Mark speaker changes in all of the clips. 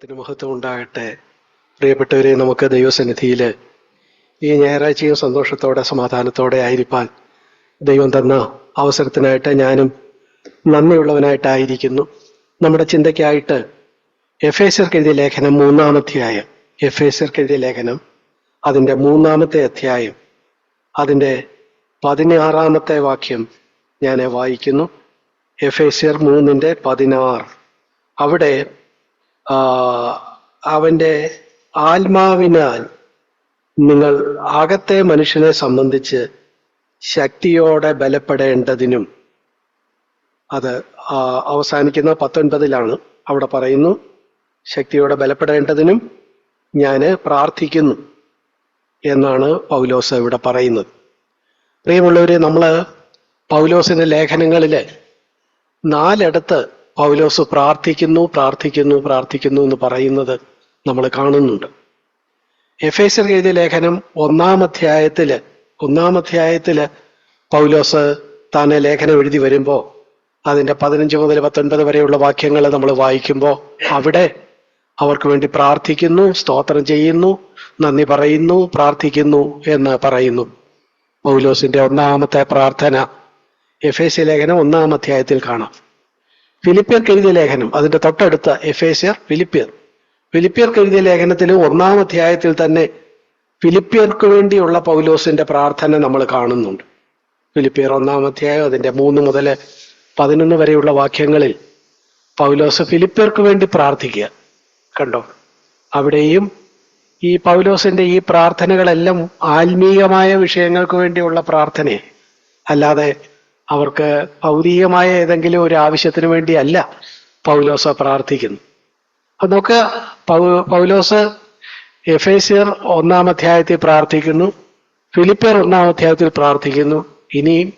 Speaker 1: നാമത്തിന് മഹത്വം ഉണ്ടാകട്ടെ. പ്രിയപ്പെട്ടവരെ, നമുക്ക് ദൈവസന്നിധിയിൽ ഈ ഞായറാഴ്ചയും സന്തോഷത്തോടെ സമാധാനത്തോടെ ആയിരിക്കാൻ ദൈവം തന്ന അവസരത്തിനായിട്ട് ഞാനും നന്ദിയുള്ളവനായിട്ടായിരിക്കുന്നു. നമ്മുടെ ചിന്തയ്ക്കായിട്ട് എഫേസ്യർക്ക് എഴുതിയ ലേഖനം 3-ാം അധ്യായം, എഫേസ്യർക്ക് എഴുതിയ ലേഖനം അതിൻ്റെ 3-ാമത്തെ അധ്യായം അതിൻ്റെ 16-ാമത്തെ വാക്യം ഞാൻ വായിക്കുന്നു. എഫേസ്യർ 3:16. അവിടെ അവൻ്റെ ആത്മാവിനാൽ നിങ്ങൾ അകത്തെ മനുഷ്യനെ സംബന്ധിച്ച് ശക്തിയോടെ ബലപ്പെടേണ്ടതിനും, അത് അവസാനിക്കുന്ന 19-ലാണ്. അവിടെ പറയുന്നു, ശക്തിയോടെ ബലപ്പെടേണ്ടതിനും ഞാൻ പ്രാർത്ഥിക്കുന്നു എന്നാണ് പൗലോസ് ഇവിടെ പറയുന്നത്. പ്രിയമുള്ളവരെ, നമ്മൾ പൗലോസിന്റെ ലേഖനങ്ങളിൽ 4 പൗലോസ് പ്രാർത്ഥിക്കുന്നു പ്രാർത്ഥിക്കുന്നു പ്രാർത്ഥിക്കുന്നു എന്ന് പറയുന്നത് നമ്മൾ കാണുന്നുണ്ട്. എഫേസ്യർ എഴുതിയ ലേഖനം 1-ാം അധ്യായത്തില് പൗലോസ് താനെ ലേഖനം എഴുതി വരുമ്പോൾ അതിൻ്റെ 15 മുതൽ 19 വരെയുള്ള വാക്യങ്ങൾ നമ്മൾ വായിക്കുമ്പോൾ അവിടെ അവർക്ക് വേണ്ടി പ്രാർത്ഥിക്കുന്നു, സ്തോത്രം ചെയ്യുന്നു, നന്ദി പറയുന്നു, പ്രാർത്ഥിക്കുന്നു എന്ന് പറയുന്നു. പൗലോസിന്റെ 1-ാമത്തെ പ്രാർത്ഥന എഫേസ്യ ലേഖനം 1-ാം അധ്യായത്തിൽ കാണാം. ഫിലിപ്പിയർക്ക് എഴുതിയ ലേഖനം അതിന്റെ തൊട്ടടുത്ത ഫിലിപ്പിയർക്ക് എഴുതിയ ലേഖനത്തിൽ 1-ാം അധ്യായത്തിൽ തന്നെ ഫിലിപ്പിയർക്ക് വേണ്ടിയുള്ള പൗലോസിന്റെ പ്രാർത്ഥന നമ്മൾ കാണുന്നുണ്ട്. ഫിലിപ്പിയർ 1-ാം അധ്യായം അതിന്റെ 3 മുതൽ 11 വരെയുള്ള വാക്യങ്ങളിൽ പൗലോസ് ഫിലിപ്പിയർക്ക് വേണ്ടി പ്രാർത്ഥിക്കുക കണ്ടോ. അവിടെയും ഈ പൗലോസിന്റെ ഈ പ്രാർത്ഥനകളെല്ലാം ആത്മീയമായ വിഷയങ്ങൾക്ക് വേണ്ടിയുള്ള പ്രാർത്ഥനയെ, അല്ലാതെ അവർക്ക് ഭൗതികമായ ഏതെങ്കിലും ഒരു ആവശ്യത്തിന് വേണ്ടിയല്ല പൗലോസ് പ്രാർത്ഥിക്കുന്നു. അത് നമുക്ക് പൗലോസ് എഫേസ്യർ 1-ാം അധ്യായത്തിൽ പ്രാർത്ഥിക്കുന്നു, ഫിലിപ്പിയർ 1-ാം അധ്യായത്തിൽ പ്രാർത്ഥിക്കുന്നു, ഇനിയും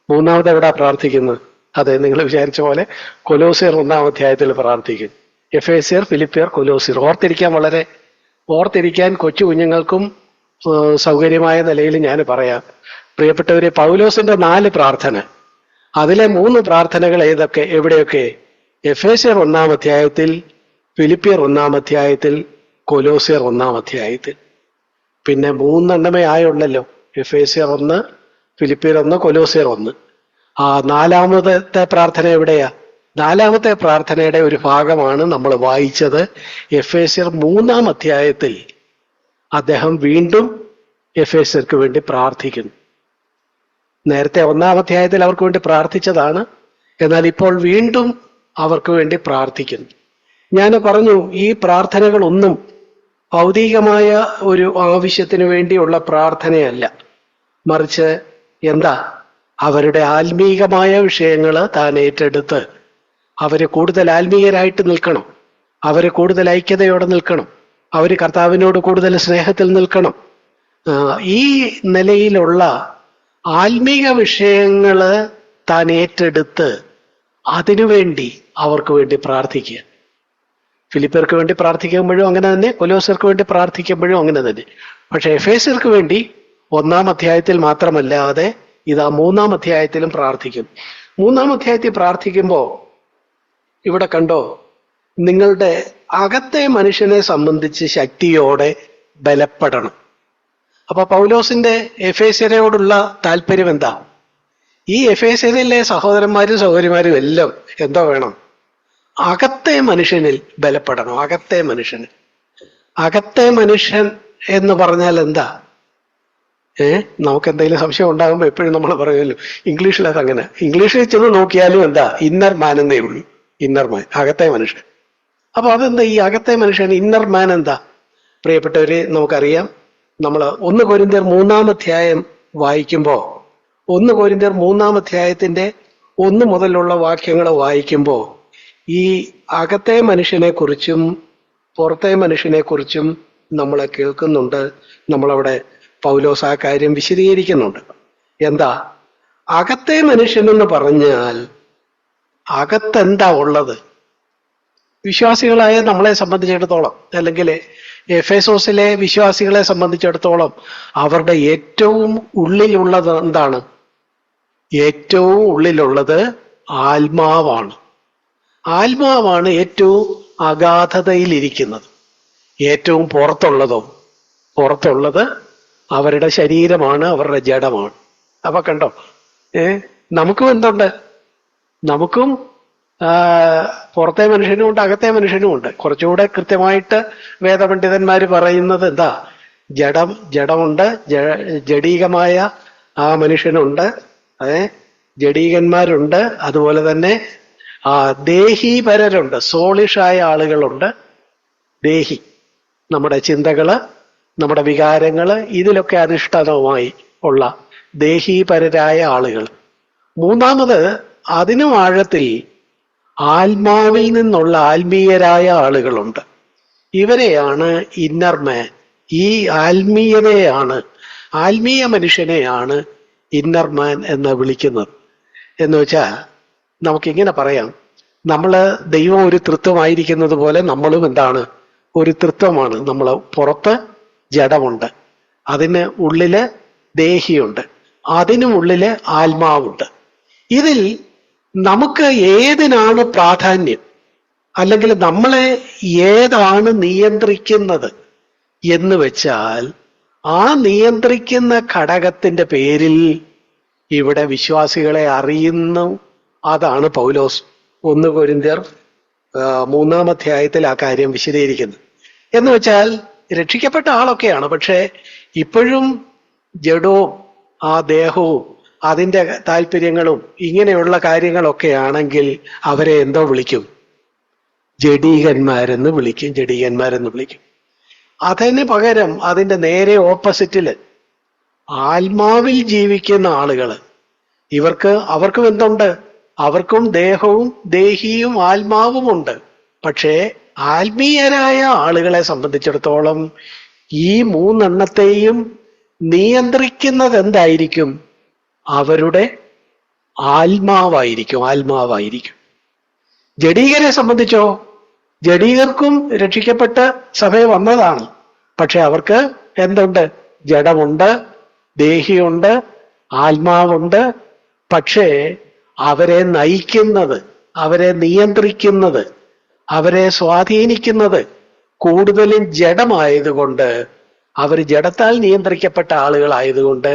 Speaker 1: 3-ാമത് എവിടാ പ്രാർത്ഥിക്കുന്നത്? അതെ, നിങ്ങൾ വിചാരിച്ച പോലെ കൊലോസ്യർ 1-ാം അധ്യായത്തിൽ പ്രാർത്ഥിക്കുന്നു. എഫേസ്യർ, ഫിലിപ്പിയർ, കൊലോസ്യർ ഓർത്തിരിക്കാൻ കൊച്ചു കുഞ്ഞുങ്ങൾക്കും സൗകര്യമായ നിലയിൽ ഞാൻ പറയാം. പ്രിയപ്പെട്ടവരെ, പൗലോസിന്റെ 4 പ്രാർത്ഥന, അതിലെ 3 പ്രാർത്ഥനകൾ എവിടെയൊക്കെ? എഫേസ്യർ 1-ാം അധ്യായത്തിൽ, ഫിലിപ്പിയർ 1-ാം അധ്യായത്തിൽ, കൊലോസ്യർ 1-ാം അധ്യായത്തിൽ. പിന്നെ 3 എണ്ണമേ ആയുള്ളല്ലോ. എഫേസ്യർ 1, ഫിലിപ്പിയർ 1, കൊലോസ്യർ 1. 4-ാമത്തെ പ്രാർത്ഥന എവിടെയാ? 4-ാമത്തെ പ്രാർത്ഥനയുടെ ഒരു ഭാഗമാണ് നമ്മൾ വായിച്ചത്. എഫേസ്യർ 3-ാം അധ്യായത്തിൽ അദ്ദേഹം വീണ്ടും എഫേസ്യർക്ക് വേണ്ടി പ്രാർത്ഥിക്കുന്നു. നേരത്തെ 1-ാം അധ്യായത്തിൽ അവർക്ക് വേണ്ടി പ്രാർത്ഥിച്ചതാണ്, എന്നാൽ ഇപ്പോൾ വീണ്ടും അവർക്ക് വേണ്ടി പ്രാർത്ഥിക്കുന്നു. ഞാൻ പറഞ്ഞു, ഈ പ്രാർത്ഥനകളൊന്നും ഭൗതികമായ ഒരു ആവശ്യത്തിന് വേണ്ടിയുള്ള പ്രാർത്ഥനയല്ല, മറിച്ച് എന്താ, അവരുടെ ആത്മീകമായ വിഷയങ്ങൾ താൻ ഏറ്റെടുത്ത് അവര് കൂടുതൽ ആത്മീയരായിട്ട് നിൽക്കണം, അവര് കൂടുതൽ ഐക്യതയോടെ നിൽക്കണം, അവര് കർത്താവിനോട് കൂടുതൽ സ്നേഹത്തിൽ നിൽക്കണം. ഈ നിലയിലുള്ള ആത്മീക വിഷയങ്ങള് താൻ ഏറ്റെടുത്ത് അതിനുവേണ്ടി അവർക്ക് വേണ്ടി പ്രാർത്ഥിക്കുക. ഫിലിപ്പിയർക്ക് വേണ്ടി പ്രാർത്ഥിക്കുമ്പോഴും അങ്ങനെ തന്നെ, കൊലോസ്യർക്ക് വേണ്ടി പ്രാർത്ഥിക്കുമ്പോഴും അങ്ങനെ തന്നെ. പക്ഷെ എഫേസ്യർക്ക് വേണ്ടി 1-ാം അധ്യായത്തിൽ മാത്രമല്ലാതെ ഇതാ 3-ാം അധ്യായത്തിലും പ്രാർത്ഥിക്കും. 3-ാം അധ്യായത്തിൽ പ്രാർത്ഥിക്കുമ്പോൾ ഇവിടെ കണ്ടോ, നിങ്ങളുടെ അകത്തെ മനുഷ്യനെ സംബന്ധിച്ച് ശക്തിയോടെ ബലപ്പെടണം. അപ്പൊ പൗലോസിന്റെ എഫേസ്യരോടുള്ള താല്പര്യം എന്താ? ഈ എഫേസ്യരിലെ സഹോദരന്മാരും സഹോദരിമാരും എല്ലാം എന്തോ വേണം? അകത്തെ മനുഷ്യനിൽ ബലപ്പെടണം. അകത്തെ മനുഷ്യൻ എന്ന് പറഞ്ഞാൽ എന്താ? നമുക്ക് എന്തെങ്കിലും സംശയം ഉണ്ടാകുമ്പോൾ എപ്പോഴും നമ്മൾ പറയുമല്ലോ, ഇംഗ്ലീഷിൽ അതങ്ങനെ, ഇംഗ്ലീഷിൽ ചെന്ന് നോക്കിയാലും എന്താ, ഇന്നർ മാൻ എന്നേ ഉള്ളൂ. ഇന്നർ മാൻ, അകത്തെ മനുഷ്യൻ. അപ്പൊ അതെന്താ ഈ അകത്തെ മനുഷ്യൻ, ഇന്നർ മാൻ എന്താ? പ്രിയപ്പെട്ടവരെ, നമുക്കറിയാം, നമ്മൾ 1 കൊരിന്ത്യർ 3-ാം അധ്യായം വായിക്കുമ്പോൾ, 1 കൊരിന്ത്യർ 3-ാം അധ്യായത്തിന്റെ 1 മുതലുള്ള വാക്യങ്ങൾ വായിക്കുമ്പോൾ ഈ അകത്തെ മനുഷ്യനെ കുറിച്ചും പുറത്തെ മനുഷ്യനെ കുറിച്ചും നമ്മൾ കേൾക്കുന്നുണ്ട്. നമ്മളവിടെ പൗലോസ് ആ കാര്യം വിശദീകരിക്കുന്നുണ്ട്. എന്താ അകത്തെ മനുഷ്യൻ എന്ന് പറഞ്ഞാൽ? അകത്തെന്താ ഉള്ളത്? വിശ്വാസികളായ നമ്മളെ സംബന്ധിച്ചിടത്തോളം, അല്ലെങ്കിൽ എഫേസോസിലെ വിശ്വാസികളെ സംബന്ധിച്ചിടത്തോളം, അവരുടെ ഏറ്റവും ഉള്ളിലുള്ളത് എന്താണ്? ഏറ്റവും ഉള്ളിലുള്ളത് ആത്മാവാണ്. ഏറ്റവും അഗാധതയിലിരിക്കുന്നത്. ഏറ്റവും പുറത്തുള്ളത് അവരുടെ ശരീരമാണ്, അവരുടെ ജഡമാണ്. അപ്പൊ കണ്ടോ, നമുക്കും എന്തുണ്ട്? നമുക്കും പുറത്തെ മനുഷ്യനും ഉണ്ട്, അകത്തെ മനുഷ്യനും ഉണ്ട്. കുറച്ചുകൂടെ കൃത്യമായിട്ട് വേദപണ്ഡിതന്മാർ പറയുന്നത് എന്താ? ജഡമുണ്ട്, ജഡീകമായ ആ മനുഷ്യനുണ്ട്, ജഡീകന്മാരുണ്ട്, അതുപോലെ തന്നെ ദേഹീപരരുണ്ട്, സോളിഷായ ആളുകളുണ്ട്. ദേഹി, നമ്മുടെ ചിന്തകള്, നമ്മുടെ വികാരങ്ങള്, ഇതിലൊക്കെ അധിഷ്ഠിതമായി ഉള്ള ദേഹീപരരായ ആളുകൾ. മൂന്നാമത്, അതിനും ആഴത്തിൽ ആത്മാവിൽ നിന്നുള്ള ആത്മീയരായ ആളുകളുണ്ട്. ഇവരെയാണ് ഇന്നർ മാൻ. ഈ ആത്മീയ മനുഷ്യനെയാണ് ഇന്നർ മാൻ എന്ന് വിളിക്കുന്നത്. എന്ന് വെച്ചാൽ നമുക്കിങ്ങനെ പറയാം, ദൈവം ഒരു തൃത്വമായിരിക്കുന്നത് പോലെ നമ്മളും എന്താണ്? ഒരു തൃത്വമാണ്. പുറത്ത് ജഡമുണ്ട്, അതിന് ഉള്ളില് ദേഹിയുണ്ട്, അതിനും ഉള്ളില് ആത്മാവുണ്ട്. ഇതിൽ നമുക്ക് ഏതിനാണ് പ്രാധാന്യം, അല്ലെങ്കിൽ നമ്മളെ ഏതാണ് നിയന്ത്രിക്കുന്നത് എന്ന് വെച്ചാൽ, ആ നിയന്ത്രിക്കുന്ന ഘടകത്തിന്റെ പേരിൽ ഇവിടെ വിശ്വാസികളെ അറിയുന്നു. അതാണ് പൗലോസ് 1 കൊരിന്ത്യർ 3-ാം അധ്യായത്തിൽ ആ കാര്യം വിശദീകരിക്കുന്നത്. എന്ന് വെച്ചാൽ രക്ഷിക്കപ്പെട്ട ആളൊക്കെയാണ്, പക്ഷെ ഇപ്പോഴും ജഡവും ആ ദേഹവും അതിൻ്റെ താല്പര്യങ്ങളും ഇങ്ങനെയുള്ള കാര്യങ്ങളൊക്കെ ആണെങ്കിൽ അവരെ എന്തോ വിളിക്കും? ജഡീകന്മാരെന്ന് വിളിക്കും. അതിന് പകരം അതിൻ്റെ നേരെ ഓപ്പോസിറ്റില് ആത്മാവിൽ ജീവിക്കുന്ന ആളുകള്, അവർക്കും എന്തുണ്ട്? അവർക്കും ദേഹവും ദേഹിയും ആത്മാവുമുണ്ട്. പക്ഷേ ആത്മീയരായ ആളുകളെ സംബന്ധിച്ചിടത്തോളം ഈ 3 നിയന്ത്രിക്കുന്നത് എന്തായിരിക്കും? അവരുടെ ആത്മാവായിരിക്കും. ജഡീകരെ സംബന്ധിച്ചോ, ജഡീകർക്കും രക്ഷിക്കപ്പെട്ട് സഭയിൽ വന്നതാണ്, പക്ഷെ അവർക്ക് എന്തുണ്ട്? ജഡമുണ്ട്, ദേഹിയുണ്ട്, ആത്മാവുണ്ട്. പക്ഷേ അവരെ നയിക്കുന്നത്, അവരെ നിയന്ത്രിക്കുന്നത്, അവരെ സ്വാധീനിക്കുന്നത് കൂടുതലും ജഡമായതുകൊണ്ട്, അവർ ജഡത്താൽ നിയന്ത്രിക്കപ്പെട്ട ആളുകളായതുകൊണ്ട്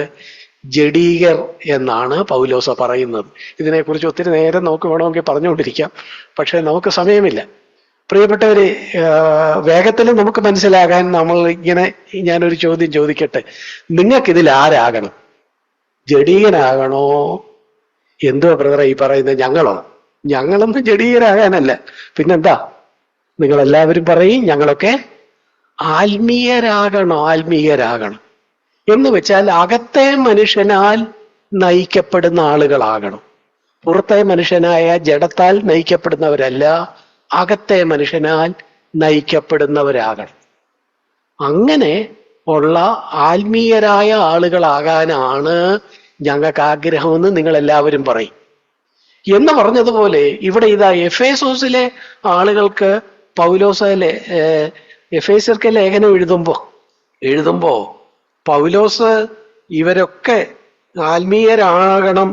Speaker 1: ജഡീകർ എന്നാണ് പൗലോസ പറയുന്നത്. ഇതിനെക്കുറിച്ച് ഒത്തിരി നേരം നമുക്ക് വേണമെങ്കിൽ പറഞ്ഞുകൊണ്ടിരിക്കാം, പക്ഷെ നമുക്ക് സമയമില്ല. പ്രിയപ്പെട്ടവരെ, വേഗത്തിൽ നമുക്ക് മനസ്സിലാകാൻ ഞാനൊരു ചോദ്യം ചോദിക്കട്ടെ. നിങ്ങൾക്കിതിൽ ആരാകണം? ജഡീകനാകണോ? എന്തോ ബ്രദറെ ഈ പറയുന്നത്? ഞങ്ങളൊന്നും ജഡീകരാകാനല്ല, പിന്നെന്താ? നിങ്ങളെല്ലാവരും പറയും ഞങ്ങളൊക്കെ ആത്മീയരാകണം എന്ന് വെച്ചാൽ അകത്തെ മനുഷ്യനാൽ നയിക്കപ്പെടുന്ന ആളുകളാകണം. പുറത്തെ മനുഷ്യനായ ജഡത്താൽ നയിക്കപ്പെടുന്നവരല്ല, അകത്തെ മനുഷ്യനാൽ നയിക്കപ്പെടുന്നവരാകണം. അങ്ങനെ ഉള്ള ആത്മീയരായ ആളുകളാകാനാണ് ഞങ്ങൾക്ക് ആഗ്രഹമെന്ന് നിങ്ങളെല്ലാവരും പറയും. എന്ന് പറഞ്ഞതുപോലെ ഇവിടെ എഫേസോസിലെ ആളുകൾക്ക് എഫേസ്യർക്ക് ലേഖനം എഴുതുമ്പോ പൗലോസ് ഇവരൊക്കെ ആത്മീയരാകണം,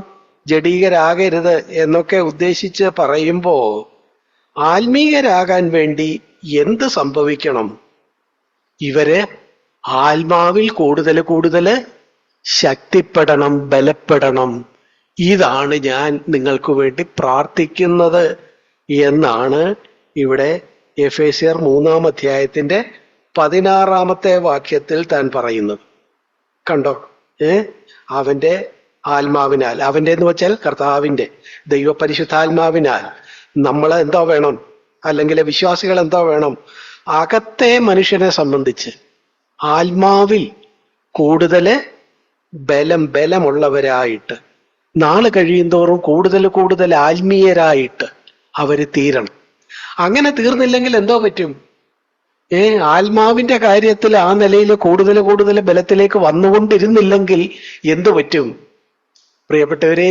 Speaker 1: ജഡീകരാകരുത് എന്നൊക്കെ ഉദ്ദേശിച്ച് പറയുമ്പോ ആത്മീയരാകാൻ വേണ്ടി എന്ത് സംഭവിക്കണം? ഇവര് ആത്മാവിൽ കൂടുതൽ ശക്തിപ്പെടണം, ബലപ്പെടണം. ഇതാണ് ഞാൻ നിങ്ങൾക്ക് വേണ്ടി പ്രാർത്ഥിക്കുന്നത് എന്നാണ് ഇവിടെ എഫേസ്യർ 3-ാം അധ്യായത്തിന്റെ 16-ാമത്തെ വാക്യത്തിൽ താൻ പറയുന്നത്. കണ്ടോ? അവന്റെ ആത്മാവിനാൽ, അവന്റെ എന്ന് വെച്ചാൽ കർത്താവിന്റെ ദൈവപരിശുദ്ധാത്മാവിനാൽ നമ്മൾ എന്തോ വേണം, അല്ലെങ്കിൽ വിശ്വാസികൾ എന്തോ വേണം? അകത്തെ മനുഷ്യനെ സംബന്ധിച്ച് ആത്മാവിൽ കൂടുതൽ ബലമുള്ളവരായിട്ട്, നാള് കഴിയുന്തോറും കൂടുതൽ ആത്മീയരായിട്ട് അവര് തീരണം. അങ്ങനെ തീർന്നില്ലെങ്കിൽ എന്തോ പറ്റും? ആത്മാവിന്റെ കാര്യത്തിൽ ആ നിലയിൽ കൂടുതൽ ബലത്തിലേക്ക് വന്നുകൊണ്ടിരുന്നില്ലെങ്കിൽ എന്തു പറ്റും? പ്രിയപ്പെട്ടവരെ,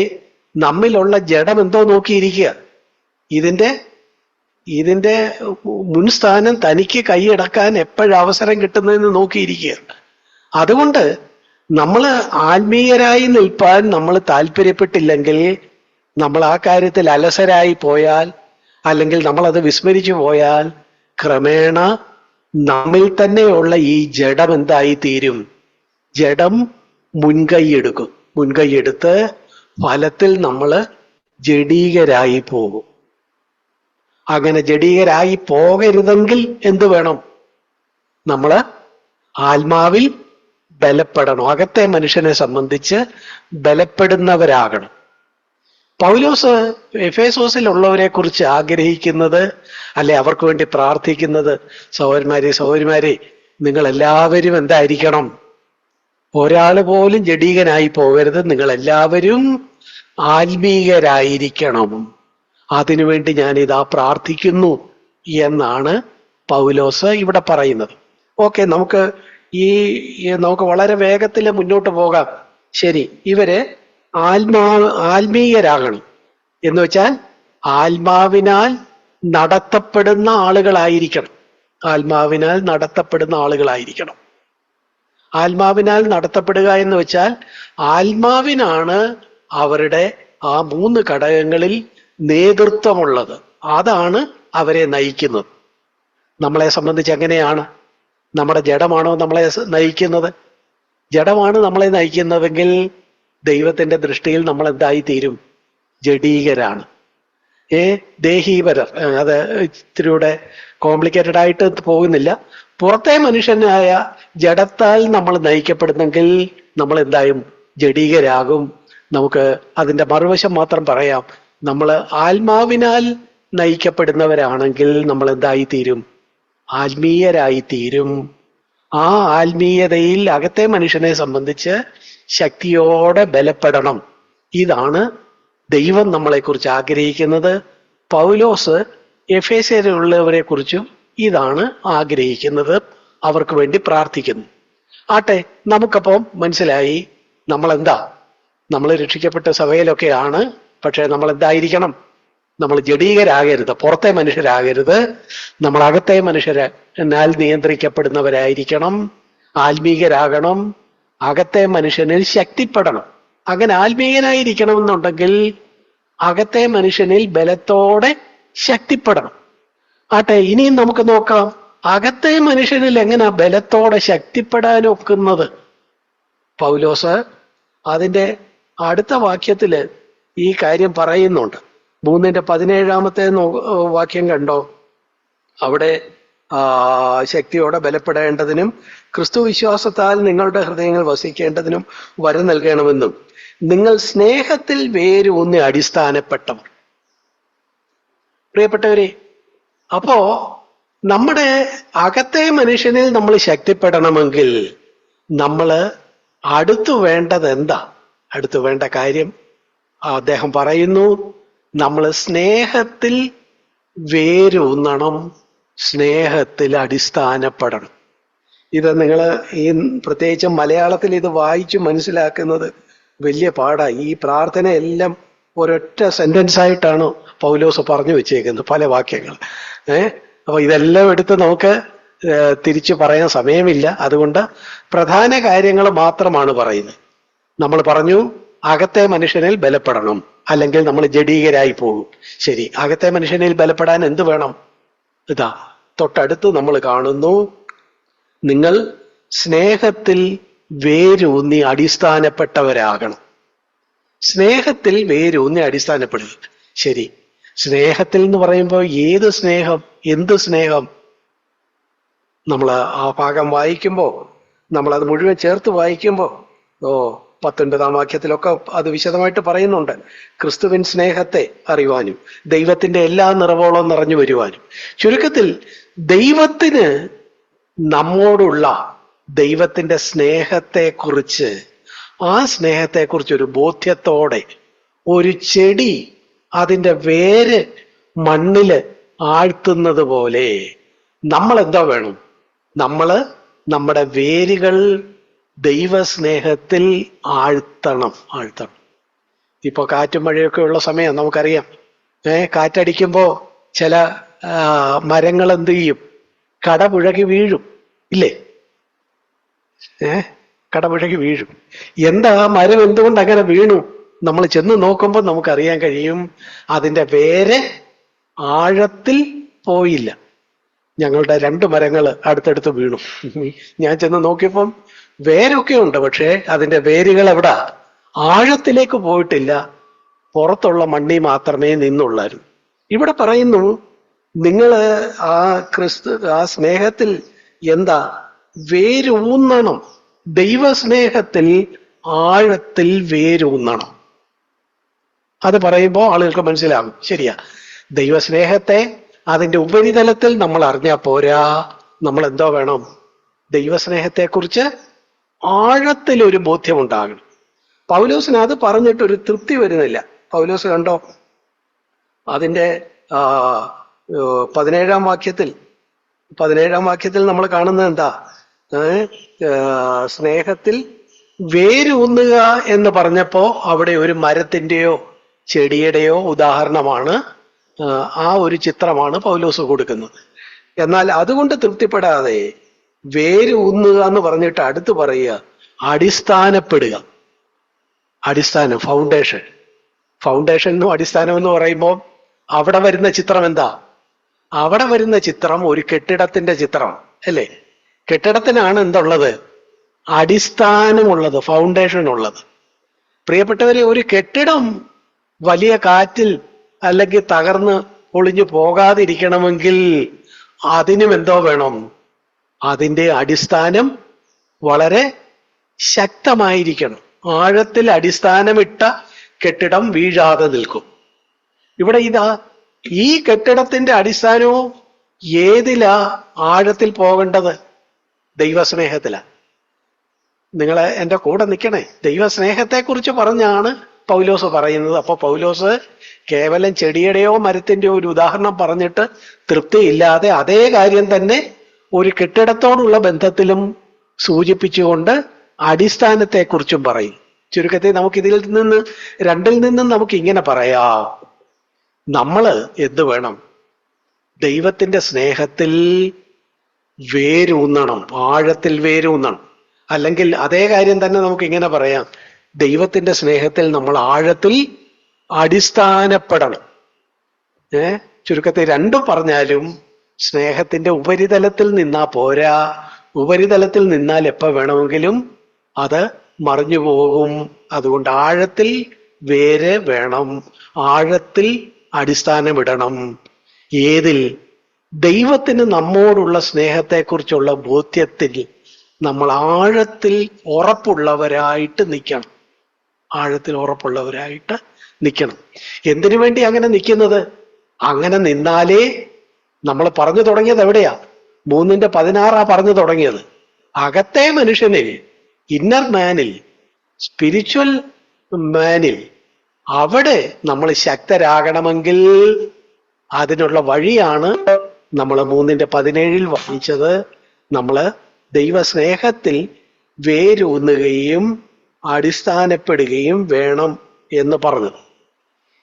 Speaker 1: നമ്മിലുള്ള ജഡം എന്തോ നോക്കിയിരിക്കുക, ഇതിന്റെ മുൻസ്ഥാനം തനിക്ക് കൈയടക്കാൻ എപ്പോഴവസരം കിട്ടുന്നതെന്ന് നോക്കിയിരിക്കുക. അതുകൊണ്ട് നമ്മൾ ആത്മീയരായി നിൽപ്പാൻ നമ്മൾ താല്പര്യപ്പെട്ടില്ലെങ്കിൽ, നമ്മൾ ആ കാര്യത്തിൽ അലസരായി പോയാൽ, അല്ലെങ്കിൽ നമ്മളത് വിസ്മരിച്ചു പോയാൽ ക്രമേണ നമ്മിൽ തന്നെയുള്ള ഈ ജഡം എന്തായി തീരും? ജഡം മുൻകൈയെടുക്കും. മുൻകൈയെടുത്ത് ഫലത്തിൽ നമ്മൾ ജഡീകരായി പോകും. അങ്ങനെ ജഡീകരായി പോകരുതെങ്കിൽ എന്ത് വേണം? നമ്മള് ആത്മാവിൽ ബലപ്പെടണം. അകത്തെ മനുഷ്യനെ സംബന്ധിച്ച് ബലപ്പെടുന്നവരാകണം. പൗലോസ് എഫേസോസിലുള്ളവരെ കുറിച്ച് ആഗ്രഹിക്കുന്നത്, അല്ലെ അവർക്ക് വേണ്ടി പ്രാർത്ഥിക്കുന്നത്, സഹോദരന്മാരെ നിങ്ങൾ എല്ലാവരും എന്തായിരിക്കണം? ഒരാൾ പോലും ജഡീകനായി പോകരുത്. നിങ്ങൾ എല്ലാവരും ആത്മീകരായിരിക്കണം. അതിനുവേണ്ടി ഞാനിതാ പ്രാർത്ഥിക്കുന്നു എന്നാണ് പൗലോസ് ഇവിടെ പറയുന്നത്. ഓക്കെ, നമുക്ക് വളരെ വേഗത്തിൽ മുന്നോട്ട് പോകാം. ശരി, ഇവര് ആത്മീയരാകണം എന്ന് വെച്ചാൽ ആത്മാവിനാൽ നടത്തപ്പെടുന്ന ആളുകളായിരിക്കണം. ആത്മാവിനാൽ നടത്തപ്പെടുന്ന ആളുകളായിരിക്കണം. ആത്മാവിനാൽ നടത്തപ്പെടുക എന്ന് വെച്ചാൽ ആത്മാവിനാണ് അവരുടെ ആ 3 ഘടകങ്ങളിൽ നേതൃത്വമുള്ളത്. അതാണ് അവരെ നയിക്കുന്നത്. നമ്മളെ സംബന്ധിച്ച് എങ്ങനെയാണ്? നമ്മുടെ ജഡമാണോ നമ്മളെ നയിക്കുന്നത്? ജഡമാണ് നമ്മളെ നയിക്കുന്നതെങ്കിൽ ദൈവത്തിന്റെ ദൃഷ്ടിയിൽ നമ്മൾ എന്തായി തീരും? ജഡീകരാണ്. ദേഹീപരർ. അത് ഇത്തിരിയുടെ കോംപ്ലിക്കേറ്റഡ് ആയിട്ട് പോകുന്നില്ല. പുറത്തെ മനുഷ്യനായ ജഡത്താൽ നമ്മൾ നയിക്കപ്പെടുന്നെങ്കിൽ നമ്മൾ എന്തായും? ജഡീകരാകും. നമുക്ക് അതിന്റെ മറുവശം മാത്രം പറയാം. നമ്മൾ ആത്മാവിനാൽ നയിക്കപ്പെടുന്നവരാണെങ്കിൽ നമ്മൾ എന്തായി തീരും? ആത്മീയരായി തീരും. ആ ആത്മീയതയിൽ അകത്തെ മനുഷ്യനെ സംബന്ധിച്ച് ശക്തിയോടെ ബലപ്പെടണം. ഇതാണ് ദൈവം നമ്മളെക്കുറിച്ച് ആഗ്രഹിക്കുന്നത്. പൗലോസ് എഫേസ്യരുള്ളവരെ കുറിച്ചും ഇതാണ് ആഗ്രഹിക്കുന്നത്. അവർക്ക് വേണ്ടി പ്രാർത്ഥിക്കുന്നു. ആട്ടെ, നമുക്കപ്പം മനസ്സിലായി നമ്മൾ രക്ഷിക്കപ്പെട്ട സഭയിലൊക്കെയാണ്. പക്ഷെ നമ്മൾ എന്തായിരിക്കണം? നമ്മൾ ജഡീകരാകരുത്, പുറത്തെ മനുഷ്യരാകരുത്. നമ്മൾ അകത്തെ മനുഷ്യനാൽ നിയന്ത്രിക്കപ്പെടുന്നവരായിരിക്കണം. ആത്മീകരാകണം. അകത്തെ മനുഷ്യനിൽ ശക്തിപ്പെടണം. അങ്ങനെ ആത്മീയനായിരിക്കണം എന്നുണ്ടെങ്കിൽ അകത്തെ മനുഷ്യനിൽ ബലത്തോടെ ശക്തിപ്പെടണം. ആട്ടെ, ഇനിയും നമുക്ക് നോക്കാം, അകത്തെ മനുഷ്യനിൽ എങ്ങനെ ബലത്തോടെ ശക്തിപ്പെടാൻ ഒക്കുന്നത്? പൗലോസ് അതിന്റെ അടുത്ത വാക്യത്തില് ഈ കാര്യം പറയുന്നുണ്ട്. 3:17 വാക്യം കണ്ടോ? അവിടെ ശക്തിയോടെ ബലപ്പെടേണ്ടതിനും ക്രിസ്തു വിശ്വാസത്താൽ നിങ്ങളുടെ ഹൃദയങ്ങൾ വസിക്കേണ്ടതിനും വരം നൽകണമെന്നും നിങ്ങൾ സ്നേഹത്തിൽ വേരൂന്നി അടിസ്ഥാനപ്പെട്ടവർ. പ്രിയപ്പെട്ടവരെ, അപ്പോ നമ്മുടെ അകത്തെ മനുഷ്യനിൽ നമ്മൾ ശക്തിപ്പെടണമെങ്കിൽ നമ്മൾ അടുത്തു വേണ്ടത് എന്താ? അടുത്തു വേണ്ട കാര്യം അദ്ദേഹം പറയുന്നു, നമ്മൾ സ്നേഹത്തിൽ വേരൂന്നണം, സ്നേഹത്തിൽ അടിസ്ഥാനപ്പെടണം. ഇത് നിങ്ങൾ പ്രത്യേകിച്ചും മലയാളത്തിൽ ഇത് വായിച്ചു മനസ്സിലാക്കുന്നത് വലിയ പാടാണ്. ഈ പ്രാർത്ഥന എല്ലാം ഒരൊറ്റ സെന്റൻസ് ആയിട്ടാണ് പൗലോസ് പറഞ്ഞു വെച്ചേക്കുന്നത്, പല വാക്യങ്ങൾ. അപ്പൊ ഇതെല്ലാം എടുത്ത് നമുക്ക് തിരിച്ചു പറയാൻ സമയമില്ല. അതുകൊണ്ട് പ്രധാന കാര്യങ്ങൾ മാത്രമാണ് പറയുന്നത്. നമ്മൾ പറഞ്ഞു അകത്തെ മനുഷ്യനിൽ ബലപ്പെടണം, അല്ലെങ്കിൽ നമ്മൾ ജഡീകരായി പോകും. ശരി, അകത്തെ മനുഷ്യനിൽ ബലപ്പെടാൻ എന്ത് വേണം? ഇതാ തൊട്ടടുത്ത് നമ്മൾ കാണുന്നു, നിങ്ങൾ സ്നേഹത്തിൽ വേരൂന്നി അടിസ്ഥാനപ്പെട്ടവരാകണം. സ്നേഹത്തിൽ വേരൂന്നി അടിസ്ഥാനപ്പെടുക. ശരി, സ്നേഹത്തിൽ എന്ന് പറയുമ്പോൾ ഏത് സ്നേഹം? എന്ത് സ്നേഹം? നമ്മൾ ആ ഭാഗം വായിക്കുമ്പോൾ, നമ്മളത് മുഴുവൻ ചേർത്ത് വായിക്കുമ്പോൾ 19 വാക്യത്തിലൊക്കെ അത് വിശദമായിട്ട് പറയുന്നുണ്ട്. ക്രിസ്തുവിൻ സ്നേഹത്തെ അറിയുവാനും ദൈവത്തിന്റെ എല്ലാ നിറവോളം നിറഞ്ഞു വരുവാനും. ചുരുക്കത്തിൽ ദൈവത്തിന് നമ്മോടുള്ള ദൈവത്തിന്റെ സ്നേഹത്തെക്കുറിച്ച്, ആ സ്നേഹത്തെക്കുറിച്ച് ഒരു ബോധ്യത്തോടെ ഒരു ചെടി അതിൻ്റെ വേര് മണ്ണില് ആഴ്ത്തുന്നത് പോലെ നമ്മൾ എന്താ വേണം? നമ്മുടെ വേരുകൾ ദൈവസ്നേഹത്തിൽ ആഴ്ത്തണം. ഇപ്പൊ കാറ്റും മഴയൊക്കെ ഉള്ള സമയം നമുക്കറിയാം. കാറ്റടിക്കുമ്പോ ചില മരങ്ങൾ എന്ത് ചെയ്യും? കടപുഴകി വീഴും, ഇല്ലേ? കടപുഴകി വീഴും. എന്താ മരം എന്തുകൊണ്ട് അങ്ങനെ വീണു? നമ്മൾ ചെന്ന് നോക്കുമ്പോൾ നമുക്കറിയാൻ കഴിയും, അതിൻ്റെ വേര് ആഴത്തിൽ പോയില്ല. ഞങ്ങളുടെ 2 മരങ്ങൾ അടുത്തടുത്ത് വീണു. ഞാൻ ചെന്ന് നോക്കിയപ്പം വേരൊക്കെ ഉണ്ട്, പക്ഷേ അതിന്റെ വേരുകൾ എവിടാ? ആഴത്തിലേക്ക് പോയിട്ടില്ല, പുറത്തുള്ള മണ്ണി മാത്രമേ നിന്നുള്ളായിരുന്നു. ഇവിടെ പറയുന്നു, നിങ്ങള് ആ സ്നേഹത്തിൽ എന്താ വേരൂന്നണം. ദൈവസ്നേഹത്തിൽ ആഴത്തിൽ വേരൂന്നണം. അത് പറയുമ്പോൾ ആളുകൾക്ക് മനസ്സിലാകും, ശരിയാ, ദൈവസ്നേഹത്തെ അതിന്റെ ഉപരിതലത്തിൽ നമ്മൾ അറിഞ്ഞാൽ പോരാ, നമ്മൾ എന്തോ വേണം? ദൈവസ്നേഹത്തെക്കുറിച്ച് ആഴത്തിൽ ഒരു ബോധ്യം ഉണ്ടാകണം. പൗലോസിന് അത് പറഞ്ഞിട്ടൊരു തൃപ്തി വരുന്നില്ല. പൗലോസ് കണ്ടോ, അതിന്റെ 17-ാം വാക്യത്തിൽ നമ്മൾ കാണുന്നത് എന്താ? സ്നേഹത്തിൽ വേരൂന്നുക എന്ന് പറഞ്ഞപ്പോ അവിടെ ഒരു മരത്തിന്റെയോ ചെടിയുടെയോ ഉദാഹരണമാണ്, ആ ഒരു ചിത്രമാണ് പൗലോസ് കൊടുക്കുന്നത്. എന്നാൽ അതുകൊണ്ട് തൃപ്തിപ്പെടാതെ വേരൂന്നുക എന്ന് പറഞ്ഞിട്ട് അടുത്ത് പറയുക അടിസ്ഥാനപ്പെടുക. അടിസ്ഥാനം, ഫൗണ്ടേഷൻ എന്നും അടിസ്ഥാനം എന്ന് പറയുമ്പോൾ അവിടെ വരുന്ന ചിത്രം എന്താ? അവിടെ വരുന്ന ചിത്രം ഒരു കെട്ടിടത്തിന്റെ ചിത്രം അല്ലേ? കെട്ടിടത്തിനാണ് എന്തുള്ളത്? അടിസ്ഥാനമുള്ളത്, ഫൗണ്ടേഷൻ ഉള്ളത്. പ്രിയപ്പെട്ടവരെ, ഒരു കെട്ടിടം വലിയ കാറ്റിൽ അല്ലെങ്കിൽ തകർന്ന് പൊളിഞ്ഞു പോകാതിരിക്കണമെങ്കിൽ അതിനും എന്തോ വേണം? അതിന്റെ അടിസ്ഥാനം വളരെ ശക്തമായിരിക്കണം. ആഴത്തിൽ അടിസ്ഥാനമിട്ട കെട്ടിടം വീഴാതെ നിൽക്കും. ഇവിടെ ഇതാ, ഈ കെട്ടിടത്തിന്റെ അടിസ്ഥാനവും ഏതിലാ ആഴത്തിൽ പോകേണ്ടത്? ദൈവസ്നേഹത്തിലാ. നിങ്ങളെ എൻ്റെ കൂടെ നിൽക്കണേ. ദൈവസ്നേഹത്തെക്കുറിച്ച് പറഞ്ഞാണ് പൗലോസ് പറയുന്നത്. അപ്പൊ പൗലോസ് കേവലം ചെടിയുടെയോ മരത്തിന്റെയോ ഒരു ഉദാഹരണം പറഞ്ഞിട്ട് തൃപ്തിയില്ലാതെ അതേ കാര്യം തന്നെ ഒരു കെട്ടിടത്തോടുള്ള ബന്ധത്തിലും സൂചിപ്പിച്ചുകൊണ്ട് അടിസ്ഥാനത്തെക്കുറിച്ചും പറയും. ചുരുക്കത്തിൽ നമുക്കിതിൽ നിന്ന് രണ്ടിൽ നിന്നും നമുക്ക് ഇങ്ങനെ പറയാം, നമ്മള് എന്ത് വേണം? ദൈവത്തിന്റെ സ്നേഹത്തിൽ വേരൂന്നണം, ആഴത്തിൽ വേരൂന്നണം. അല്ലെങ്കിൽ അതേ കാര്യം തന്നെ നമുക്ക് ഇങ്ങനെ പറയാം, ദൈവത്തിന്റെ സ്നേഹത്തിൽ നമ്മൾ ആഴത്തിൽ അടിസ്ഥാനപ്പെടണം. ചുരുക്കത്തിൽ രണ്ടും പറഞ്ഞാലും സ്നേഹത്തിന്റെ ഉപരിതലത്തിൽ നിന്നാ പോരാ. ഉപരിതലത്തിൽ നിന്നാൽ എപ്പോ വേണമെങ്കിലും അത് മറിഞ്ഞു പോകും. അതുകൊണ്ട് ആഴത്തിൽ വേര് വേണം, ആഴത്തിൽ അടിസ്ഥാനമിടണം. ഏതിൽ? ദൈവത്തിന് നമ്മോടുള്ള സ്നേഹത്തെക്കുറിച്ചുള്ള ബോധ്യത്തിൽ നമ്മൾ ആഴത്തിൽ ഉറപ്പുള്ളവരായിട്ട് നിൽക്കണം. ആഴത്തിൽ ഉറപ്പുള്ളവരായിട്ട് നിൽക്കണം. എന്തിനു വേണ്ടി അങ്ങനെ നിൽക്കുന്നത്? അങ്ങനെ നിന്നാലേ, നമ്മൾ പറഞ്ഞു തുടങ്ങിയത് എവിടെയാ? 3:16 പറഞ്ഞു തുടങ്ങിയത്. അകത്തെ മനുഷ്യനിൽ, ഇന്നർ മാനിൽ, സ്പിരിച്വൽ മാനിൽ, അവിടെ നമ്മൾ ശക്തരാകണമെങ്കിൽ അതിനുള്ള വഴിയാണ് നമ്മൾ 3:17 വായിച്ചത്. നമ്മള് ദൈവസ്നേഹത്തിൽ വേരൂന്നുകയും അടിസ്ഥാനപ്പെടുകയും വേണം എന്ന് പറഞ്ഞത്.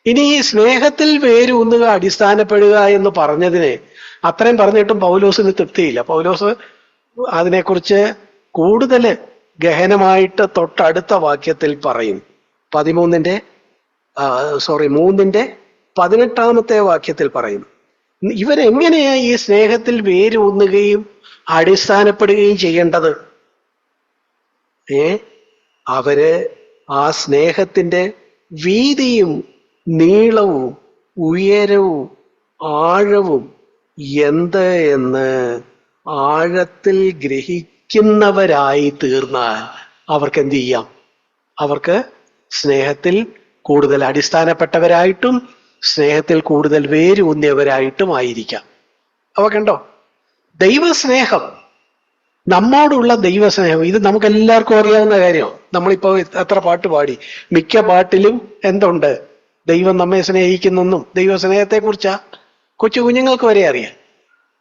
Speaker 1: ഇനി ഈ സ്നേഹത്തിൽ വേരൂന്നുക, അടിസ്ഥാനപ്പെടുക എന്ന് പറഞ്ഞതിനെ അത്രയും പറഞ്ഞിട്ടും പൗലോസിന് തൃപ്തിയില്ല. പൗലോസ് അതിനെക്കുറിച്ച് കൂടുതൽ ഗഹനമായിട്ട് തൊട്ടടുത്ത വാക്യത്തിൽ പറയും. 3:18 വാക്യത്തിൽ പറയും, ഇവരെങ്ങനെയാ ഈ സ്നേഹത്തിൽ വേരൂന്നുകയും അടിസ്ഥാനപ്പെടുകയും ചെയ്യേണ്ടത്? അവര് ആ സ്നേഹത്തിന്റെ വീതിയും നീളവും ഉയരവും ആഴവും എന്ത് എന്ന് ആഴത്തിൽ ഗ്രഹിക്കുന്നവരായി തീർന്നാൽ അവർക്ക് എന്ത് ചെയ്യാം? അവർക്ക് സ്നേഹത്തിൽ കൂടുതൽ അടിസ്ഥാനപ്പെട്ടവരായിട്ടും സ്നേഹത്തിൽ കൂടുതൽ വേരൂന്നിയവരായിട്ടും ആയിരിക്കാം. അവ കണ്ടോ, ദൈവസ്നേഹം, നമ്മോടുള്ള ദൈവസ്നേഹം, ഇത് നമുക്ക് എല്ലാവർക്കും അറിയാവുന്ന കാര്യമാണ്. നമ്മളിപ്പോ എത്ര പാട്ട് പാടി, മിക്ക പാട്ടിലും എന്തുണ്ട്? ദൈവം നമ്മെ സ്നേഹിക്കുന്നെന്നും ദൈവസ്നേഹത്തെക്കുറിച്ചാ കൊച്ചു കുഞ്ഞുങ്ങൾക്ക് വരെ അറിയാം.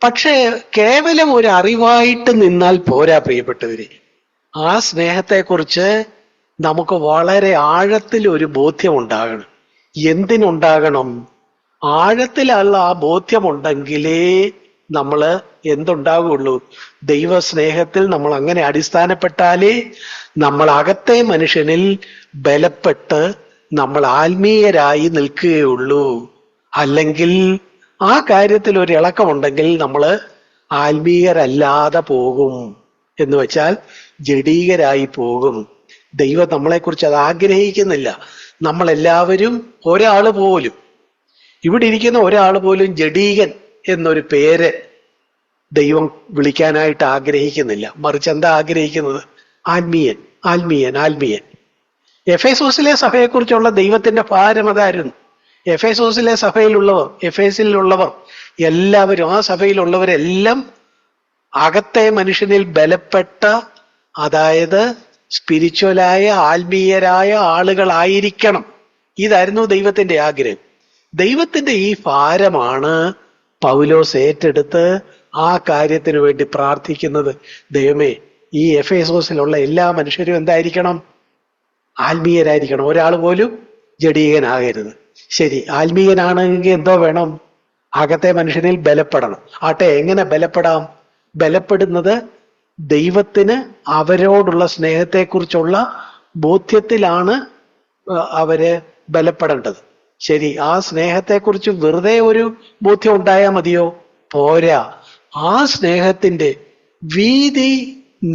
Speaker 1: പക്ഷേ കേവലം ഒരു അറിവായിട്ട് നിന്നാൽ പോരാ പ്രിയപ്പെട്ടവര്. ആ സ്നേഹത്തെക്കുറിച്ച് നമുക്ക് വളരെ ആഴത്തിൽ ഒരു ബോധ്യം ഉണ്ടാകണം. എന്തിനുണ്ടാകണം? ആഴത്തിലുള്ള ആ ബോധ്യമുണ്ടെങ്കിലേ നമ്മൾ എന്തുണ്ടാകുള്ളൂ? ദൈവസ്നേഹത്തിൽ നമ്മൾ അങ്ങനെ അടിസ്ഥാനപ്പെട്ടാലേ നമ്മൾ അകത്തെ മനുഷ്യനിൽ ബലപ്പെട്ട് നമ്മൾ ആത്മീയരായി നിൽക്കുകയുള്ളൂ. അല്ലെങ്കിൽ ആ കാര്യത്തിൽ ഒരു ഇളക്കമുണ്ടെങ്കിൽ നമ്മൾ ആത്മീയരല്ലാതെ പോകും. എന്ന് വെച്ചാൽ ജഡീകരായി പോകും. ദൈവം നമ്മളെക്കുറിച്ച് അത് ആഗ്രഹിക്കുന്നില്ല. നമ്മളെല്ലാവരും ഒരാള് പോലും, ഇവിടെ ഇരിക്കുന്ന ഒരാൾ പോലും ജഡീകൻ എന്നൊരു പേര് ദൈവം വിളിക്കാനായിട്ട് ആഗ്രഹിക്കുന്നില്ല. മറിച്ച് എന്താ ആഗ്രഹിക്കുന്നത്? ആത്മീയൻ, ആത്മീയൻ, ആത്മീയൻ. എഫേസോസിലെ സഭയെക്കുറിച്ചുള്ള ദൈവത്തിന്റെ ഭാരം അതായിരുന്നു. എഫേസോസിലെ സഭയിലുള്ളവർ, എഫേസിലുള്ളവർ എല്ലാവരും, ആ സഭയിലുള്ളവരെല്ലാം അകത്തെ മനുഷ്യനിൽ ബലപ്പെട്ട, അതായത് സ്പിരിച്വലായ, ആത്മീയരായ ആളുകളായിരിക്കണം. ഇതായിരുന്നു ദൈവത്തിന്റെ ആഗ്രഹം. ദൈവത്തിന്റെ ഈ ഭാരമാണ് പൗലോസ് ഏറ്റെടുത്ത് ആ കാര്യത്തിന് വേണ്ടി പ്രാർത്ഥിക്കുന്നത്. ദൈവമേ, ഈ എഫേസോസിലുള്ള എല്ലാ മനുഷ്യരും എന്തായിരിക്കണം? ആത്മീയരായിരിക്കണം. ഒരാൾ പോലും ജഡീകനാകരുത്. ശരി, ആത്മീയനാണെങ്കിൽ എന്തോ വേണം? അകത്തെ മനുഷ്യനിൽ ബലപ്പെടണം. ആട്ടെ, എങ്ങനെ ബലപ്പെടാം? ബലപ്പെടുന്നത് ദൈവത്തിന് അവരോടുള്ള സ്നേഹത്തെക്കുറിച്ചുള്ള ബോധ്യത്തിലാണ് അവര് ബലപ്പെടേണ്ടത്. ശരി, ആ സ്നേഹത്തെക്കുറിച്ച് വെറുതെ ഒരു ബോധ്യം ഉണ്ടായാൽ മതിയോ? പോരാ. ആ സ്നേഹത്തിന്റെ വീതി,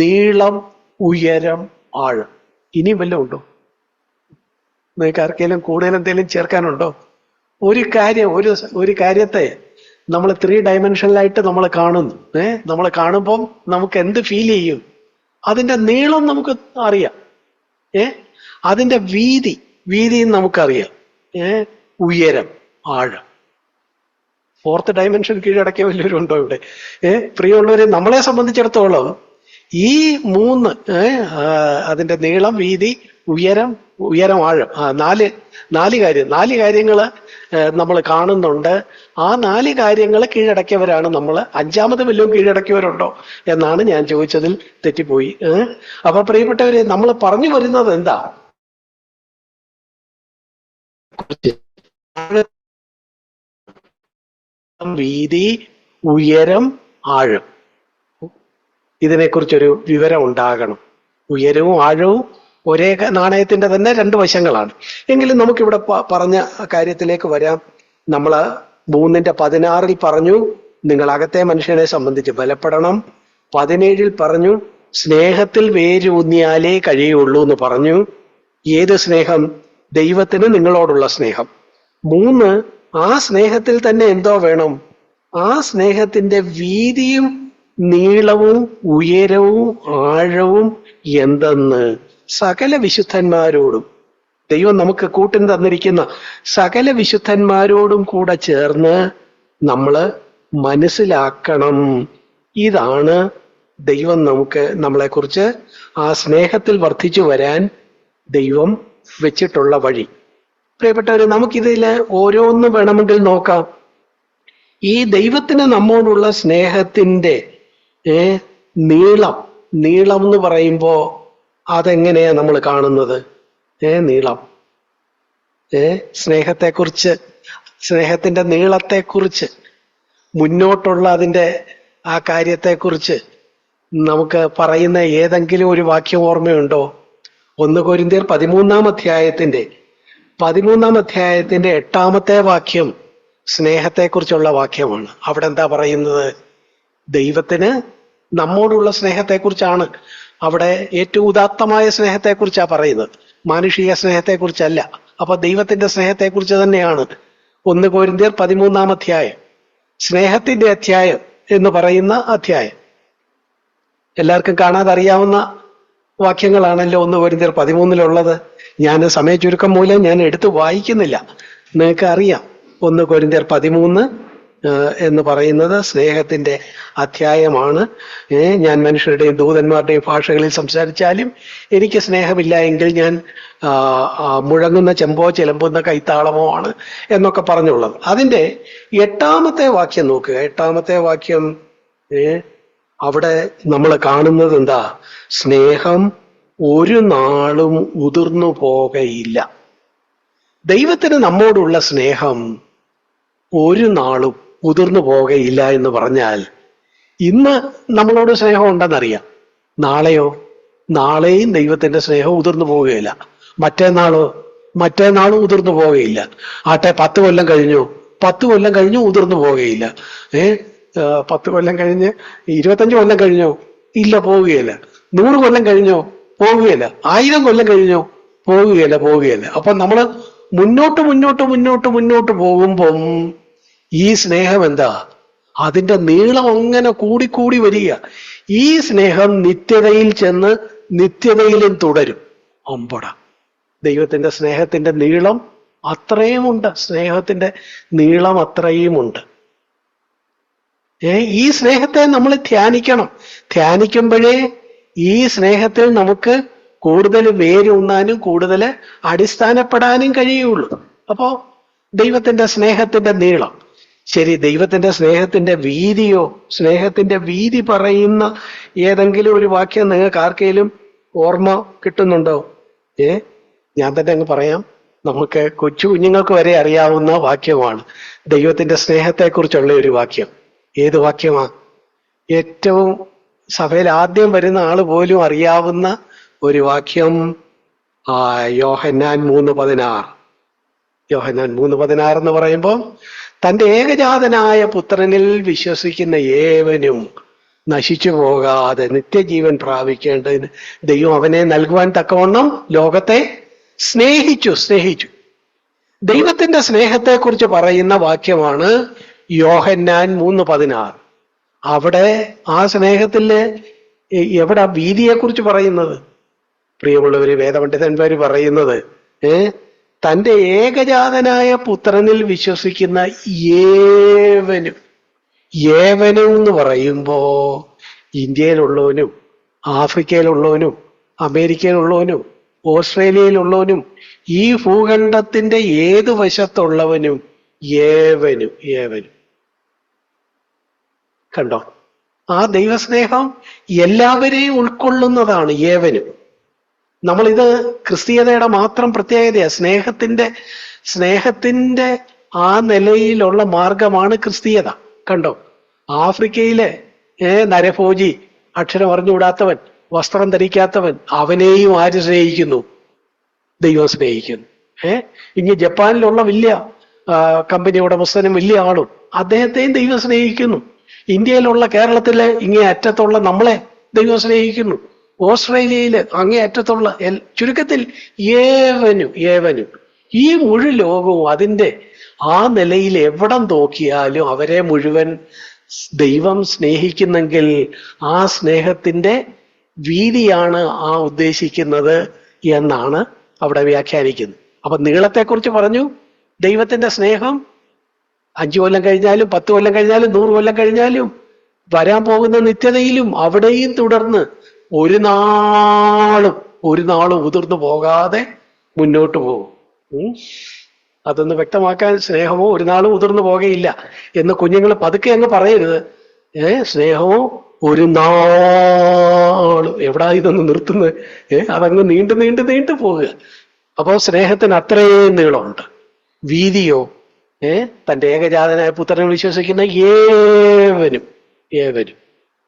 Speaker 1: നീളം, ഉയരം, ആഴം. ഇനി വല്ലതും ഉണ്ടോ? നിങ്ങൾക്ക് ആർക്കെങ്കിലും കൂടുതൽ എന്തെങ്കിലും ചേർക്കാനുണ്ടോ? ഒരു കാര്യത്തെ നമ്മൾ 3 ഡയമെൻഷനിലായിട്ട് നമ്മൾ കാണുന്നു. നമ്മൾ കാണുമ്പം നമുക്ക് എന്ത് ഫീൽ ചെയ്യും? അതിന്റെ നീളം നമുക്ക് അറിയാം, അതിന്റെ വീതിയും നമുക്കറിയാം, ഉയരം, ആഴം. 4th ഡയമെൻഷൻ കീഴടക്കിയ വലിയവരുണ്ടോ ഇവിടെ? പ്രിയമുള്ളവരെ, നമ്മളെ സംബന്ധിച്ചിടത്തോളം ഈ 3, അതിന്റെ നീളം, വീതി, ഉയരം, ആഴം, 4 കാര്യങ്ങള് നമ്മൾ കാണുന്നുണ്ട്. ആ 4 കാര്യങ്ങൾ കീഴടക്കിയവരാണ് നമ്മൾ. 5ാമത് വല്ലതും കീഴടക്കിയവരുണ്ടോ എന്നാണ് ഞാൻ ചോദിച്ചതിൽ തെറ്റിപ്പോയി. അപ്പൊ പ്രിയപ്പെട്ടവരെ, നമ്മൾ പറഞ്ഞു വരുന്നത് എന്താ? വീതി, ഉയരം, ആഴം, ഇതിനെക്കുറിച്ചൊരു വിവരം ഉണ്ടാകണം. ഉയരവും ആഴവും ഒരേ നാണയത്തിന്റെ തന്നെ 2 വശങ്ങളാണ്. എങ്കിലും നമുക്കിവിടെ പറഞ്ഞ കാര്യത്തിലേക്ക് വരാം. നമ്മൾ 3:16 പറഞ്ഞു, നിങ്ങൾ അകത്തെ മനുഷ്യനെ സംബന്ധിച്ച് ബലപ്പെടണം. 17 പറഞ്ഞു, സ്നേഹത്തിൽ വേരൂന്നിയാലേ കഴിയുള്ളൂ എന്ന് പറഞ്ഞു. ഏത് സ്നേഹം? ദൈവത്തിന് നിങ്ങളോടുള്ള സ്നേഹം. 3, ആ സ്നേഹത്തിൽ തന്നെ എന്തോ വേണം? ആ സ്നേഹത്തിന്റെ വീതിയും നീളവും ഉയരവും ആഴവും എന്തെന്ന് സകല വിശുദ്ധന്മാരോടും, ദൈവം നമുക്ക് കൂട്ടിന് തന്നിരിക്കുന്ന സകല വിശുദ്ധന്മാരോടും കൂടെ ചേർന്ന് നമ്മൾ മനസ്സിലാക്കണം. ഇതാണ് ദൈവം നമ്മളെക്കുറിച്ച് ആ സ്നേഹത്തിൽ വർദ്ധിച്ചു വരാൻ ദൈവം വെച്ചിട്ടുള്ള വഴി. പ്രിയപ്പെട്ടവരെ, നമുക്കിതിൽ ഓരോന്ന് വേണമെങ്കിൽ നോക്കാം. ഈ ദൈവത്തിന് നമ്മോടുള്ള സ്നേഹത്തിന്റെ നീളം എന്ന് പറയുമ്പോ അതെങ്ങനെയാ നമ്മൾ കാണുന്നത്? നീളം, സ്നേഹത്തിന്റെ നീളത്തെക്കുറിച്ച്, മുന്നോട്ടുള്ള അതിന്റെ ആ കാര്യത്തെക്കുറിച്ച് നമുക്ക് പറയുന്ന ഏതെങ്കിലും ഒരു വാക്യം ഓർമ്മയുണ്ടോ? 1 കൊരിന്ത്യർ 13-ാം അധ്യായത്തിന്റെ 8-ാമത്തെ വാക്യം സ്നേഹത്തെക്കുറിച്ചുള്ള വാക്യമാണ്. അവിടെ എന്താ പറയുന്നത്? ദൈവത്തിന് നമ്മോടുള്ള സ്നേഹത്തെക്കുറിച്ചാണ്. അവിടെ ഏറ്റവും ഉദാത്തമായ സ്നേഹത്തെക്കുറിച്ചാണ് പറയുന്നത്, മാനുഷിക സ്നേഹത്തെക്കുറിച്ചല്ല. അപ്പൊ ദൈവത്തിന്റെ സ്നേഹത്തെക്കുറിച്ച് തന്നെയാണ് 1 കൊരിന്ത്യർ 13-ാം അധ്യായം, സ്നേഹത്തിന്റെ അധ്യായം എന്ന് പറയുന്ന അധ്യായം. എല്ലാവർക്കും കാണാതെ അറിയാവുന്ന വാക്യങ്ങളാണല്ലോ 1 കൊരിന്ത്യർ 13-ലുള്ളത്. ഞാൻ സമയ ചുരുക്കം മൂലം ഞാൻ എടുത്ത് വായിക്കുന്നില്ല. നിങ്ങൾക്ക് അറിയാം, 1 കൊരിന്ത്യർ 13 എന്ന് പറയുന്നത് സ്നേഹത്തിന്റെ അധ്യായമാണ്. ഞാൻ മനുഷ്യരുടെയും ദൂതന്മാരുടെയും ഭാഷകളിൽ സംസാരിച്ചാലും എനിക്ക് സ്നേഹമില്ല എങ്കിൽ ഞാൻ മുഴങ്ങുന്ന ചെമ്പോ ചിലമ്പുന്ന കൈത്താളമോ ആണ് എന്നൊക്കെ പറഞ്ഞുള്ളത്. അതിന്റെ 8-ാമത്തെ വാക്യം നോക്കുക. 8-ാമത്തെ വാക്യം, അവിടെ നമ്മൾ കാണുന്നത് എന്താ? സ്നേഹം ഒരു നാളും ഉതിർന്നു പോകയില്ല. ദൈവത്തിന് നമ്മോടുള്ള സ്നേഹം ഒരു നാളും ഉതിർന്നു പോകയില്ല എന്ന് പറഞ്ഞാൽ, ഇന്ന് നമ്മളോട് സ്നേഹം ഉണ്ടെന്നറിയാം, നാളെയും ദൈവത്തിന്റെ സ്നേഹം ഉതിർന്നു പോവുകയില്ല. മറ്റേനാളും ഉതിർന്നു പോവുകയില്ല. ആട്ടെ, 10 കൊല്ലം കഴിഞ്ഞു ഉതിർന്നു പോവുകയില്ല. 10 കൊല്ലം കഴിഞ്ഞ് 25 കൊല്ലം കഴിഞ്ഞോ? ഇല്ല, പോവുകയില്ല. 100 കൊല്ലം കഴിഞ്ഞോ? പോവുകയില്ല. 1000 കൊല്ലം കഴിഞ്ഞോ? പോവുകയില്ല. അപ്പൊ നമ്മള് മുന്നോട്ട് മുന്നോട്ട് മുന്നോട്ട് മുന്നോട്ട് പോകുമ്പം ഈ സ്നേഹം എന്താ? അതിന്റെ നീളം അങ്ങനെ കൂടിക്കൂടി വരിക. ഈ സ്നേഹം നിത്യതയിൽ ചെന്ന് നിത്യതയിലും തുടരും. അമ്പട, ദൈവത്തിന്റെ സ്നേഹത്തിന്റെ നീളം അത്രയുമുണ്ട്. സ്നേഹത്തിന്റെ നീളം അത്രയുമുണ്ട്. ഈ സ്നേഹത്തെ നമ്മൾ ധ്യാനിക്കണം. ധ്യാനിക്കുമ്പോഴേ ഈ സ്നേഹത്തിൽ നമുക്ക് കൂടുതൽ വേരൂന്നാനും കൂടുതൽ അടിസ്ഥാനപ്പെടാനും കഴിയുള്ളൂ. അപ്പോ ദൈവത്തിന്റെ സ്നേഹത്തിന്റെ നീളം ശരി. ദൈവത്തിന്റെ സ്നേഹത്തിന്റെ വീതിയോ? സ്നേഹത്തിന്റെ വീതി പറയുന്ന ഏതെങ്കിലും ഒരു വാക്യം നിങ്ങൾക്ക് ആർക്കെങ്കിലും ഓർമ്മ കിട്ടുന്നുണ്ടോ? ഞാൻ തന്നെ അങ്ങ് പറയാം. നമുക്ക് കൊച്ചു കുഞ്ഞുങ്ങൾക്ക് വരെ അറിയാവുന്ന വാക്യമാണ് ദൈവത്തിന്റെ സ്നേഹത്തെക്കുറിച്ചുള്ള ഒരു വാക്യം. ഏത് വാക്യമാ? ഏറ്റവും സഭയിൽ ആദ്യം വരുന്ന ആള് പോലും അറിയാവുന്ന ഒരു വാക്യം. യോഹന്നാൻ 3:16. യോഹന്നാൻ 3:16 എന്ന് പറയുമ്പോൾ, തന്റെ ഏകജാതനായ പുത്രനിൽ വിശ്വസിക്കുന്ന ഏവനും നശിച്ചു പോകാതെ നിത്യജീവൻ പ്രാപിക്കേണ്ടതിന് ദൈവം അവനെ നൽകുവാൻ തക്കവണ്ണം ലോകത്തെ സ്നേഹിച്ചു. ദൈവത്തിന്റെ സ്നേഹത്തെക്കുറിച്ച് പറയുന്ന വാക്യമാണ് യോഹന്നാൻ 3:16. അവിടെ ആ സ്നേഹത്തില് എവിടെ വീതിയെക്കുറിച്ച് പറയുന്നത്? പ്രിയമുള്ളവര്, വേദപണ്ഡിതന്മാര് പറയുന്നത് തന്റെ ഏകജാതനായ പുത്രനിൽ വിശ്വസിക്കുന്ന ഏവനും എന്ന് പറയുമ്പോ ഇന്ത്യയിലുള്ളവനും ആഫ്രിക്കയിലുള്ളവനും അമേരിക്കയിലുള്ളവനും ഓസ്ട്രേലിയയിലുള്ളവനും ഈ ഭൂഖണ്ഡത്തിന്റെ ഏത് വശത്തുള്ളവനും ഏവനും കണ്ടോ? ആ ദൈവസ്നേഹം എല്ലാവരെയും ഉൾക്കൊള്ളുന്നതാണ്. ഏവനും. നമ്മളിത് ക്രിസ്തീയതയുടെ മാത്രം പ്രത്യേകതയാണ്. സ്നേഹത്തിന്റെ ആ നിലയിലുള്ള മാർഗമാണ് ക്രിസ്തീയത. കണ്ടോ? ആഫ്രിക്കയിലെ നരഭോജി, അക്ഷരം അറിഞ്ഞുകൂടാത്തവൻ, വസ്ത്രം ധരിക്കാത്തവൻ, അവനെയും ആര് സ്നേഹിക്കുന്നു? ദൈവം സ്നേഹിക്കുന്നു. ഇനി ജപ്പാനിലുള്ള വലിയ കമ്പനി ഉടമസ്ഥനും വലിയ ആളും, അദ്ദേഹത്തെയും ദൈവം സ്നേഹിക്കുന്നു. ഇന്ത്യയിലുള്ള കേരളത്തിലെ ഇങ്ങേ അറ്റത്തുള്ള നമ്മളെ ദൈവം സ്നേഹിക്കുന്നു. ഓസ്ട്രേലിയയില് അങ്ങേ അറ്റത്തുള്ള ചുരുക്കത്തിൽ ഏവനും ഈ മുഴു ലോകവും അതിന്റെ ആ നിലയിൽ എവിടം നോക്കിയാലും അവരെ മുഴുവൻ ദൈവം സ്നേഹിക്കുന്നെങ്കിൽ ആ സ്നേഹത്തിന്റെ വീതിയാണ് ആ ഉദ്ദേശിക്കുന്നത് എന്നാണ് അവിടെ വ്യാഖ്യാനിക്കുന്നത്. അപ്പൊ നീളത്തെക്കുറിച്ച് പറഞ്ഞു. ദൈവത്തിന്റെ സ്നേഹം 5 കൊല്ലം കഴിഞ്ഞാലും 10 കൊല്ലം കഴിഞ്ഞാലും 100 കൊല്ലം കഴിഞ്ഞാലും വരാൻ പോകുന്ന നിത്യതയിലും അവിടെയും തുടർന്ന് ഒരു നാളും ഉതിർന്നു പോകാതെ മുന്നോട്ട് പോകും. അതൊന്ന് വ്യക്തമാക്കാൻ, സ്നേഹമോ ഒരു നാളും ഉതിർന്നു പോകുകയില്ല എന്ന് കുഞ്ഞുങ്ങൾ പതുക്കെ അങ്ങ് പറയരുത്. സ്നേഹമോ ഒരു നാളും, എവിടാ ഇതൊന്ന് നിർത്തുന്നത്? അതങ്ങ് നീണ്ടു പോവുക. അപ്പോ സ്നേഹത്തിന് അത്രയും നീളമുണ്ട്. വീതിയോ? തന്റെ ഏകജാതനായ പുത്രനെ വിശ്വസിക്കുന്ന ഏവനും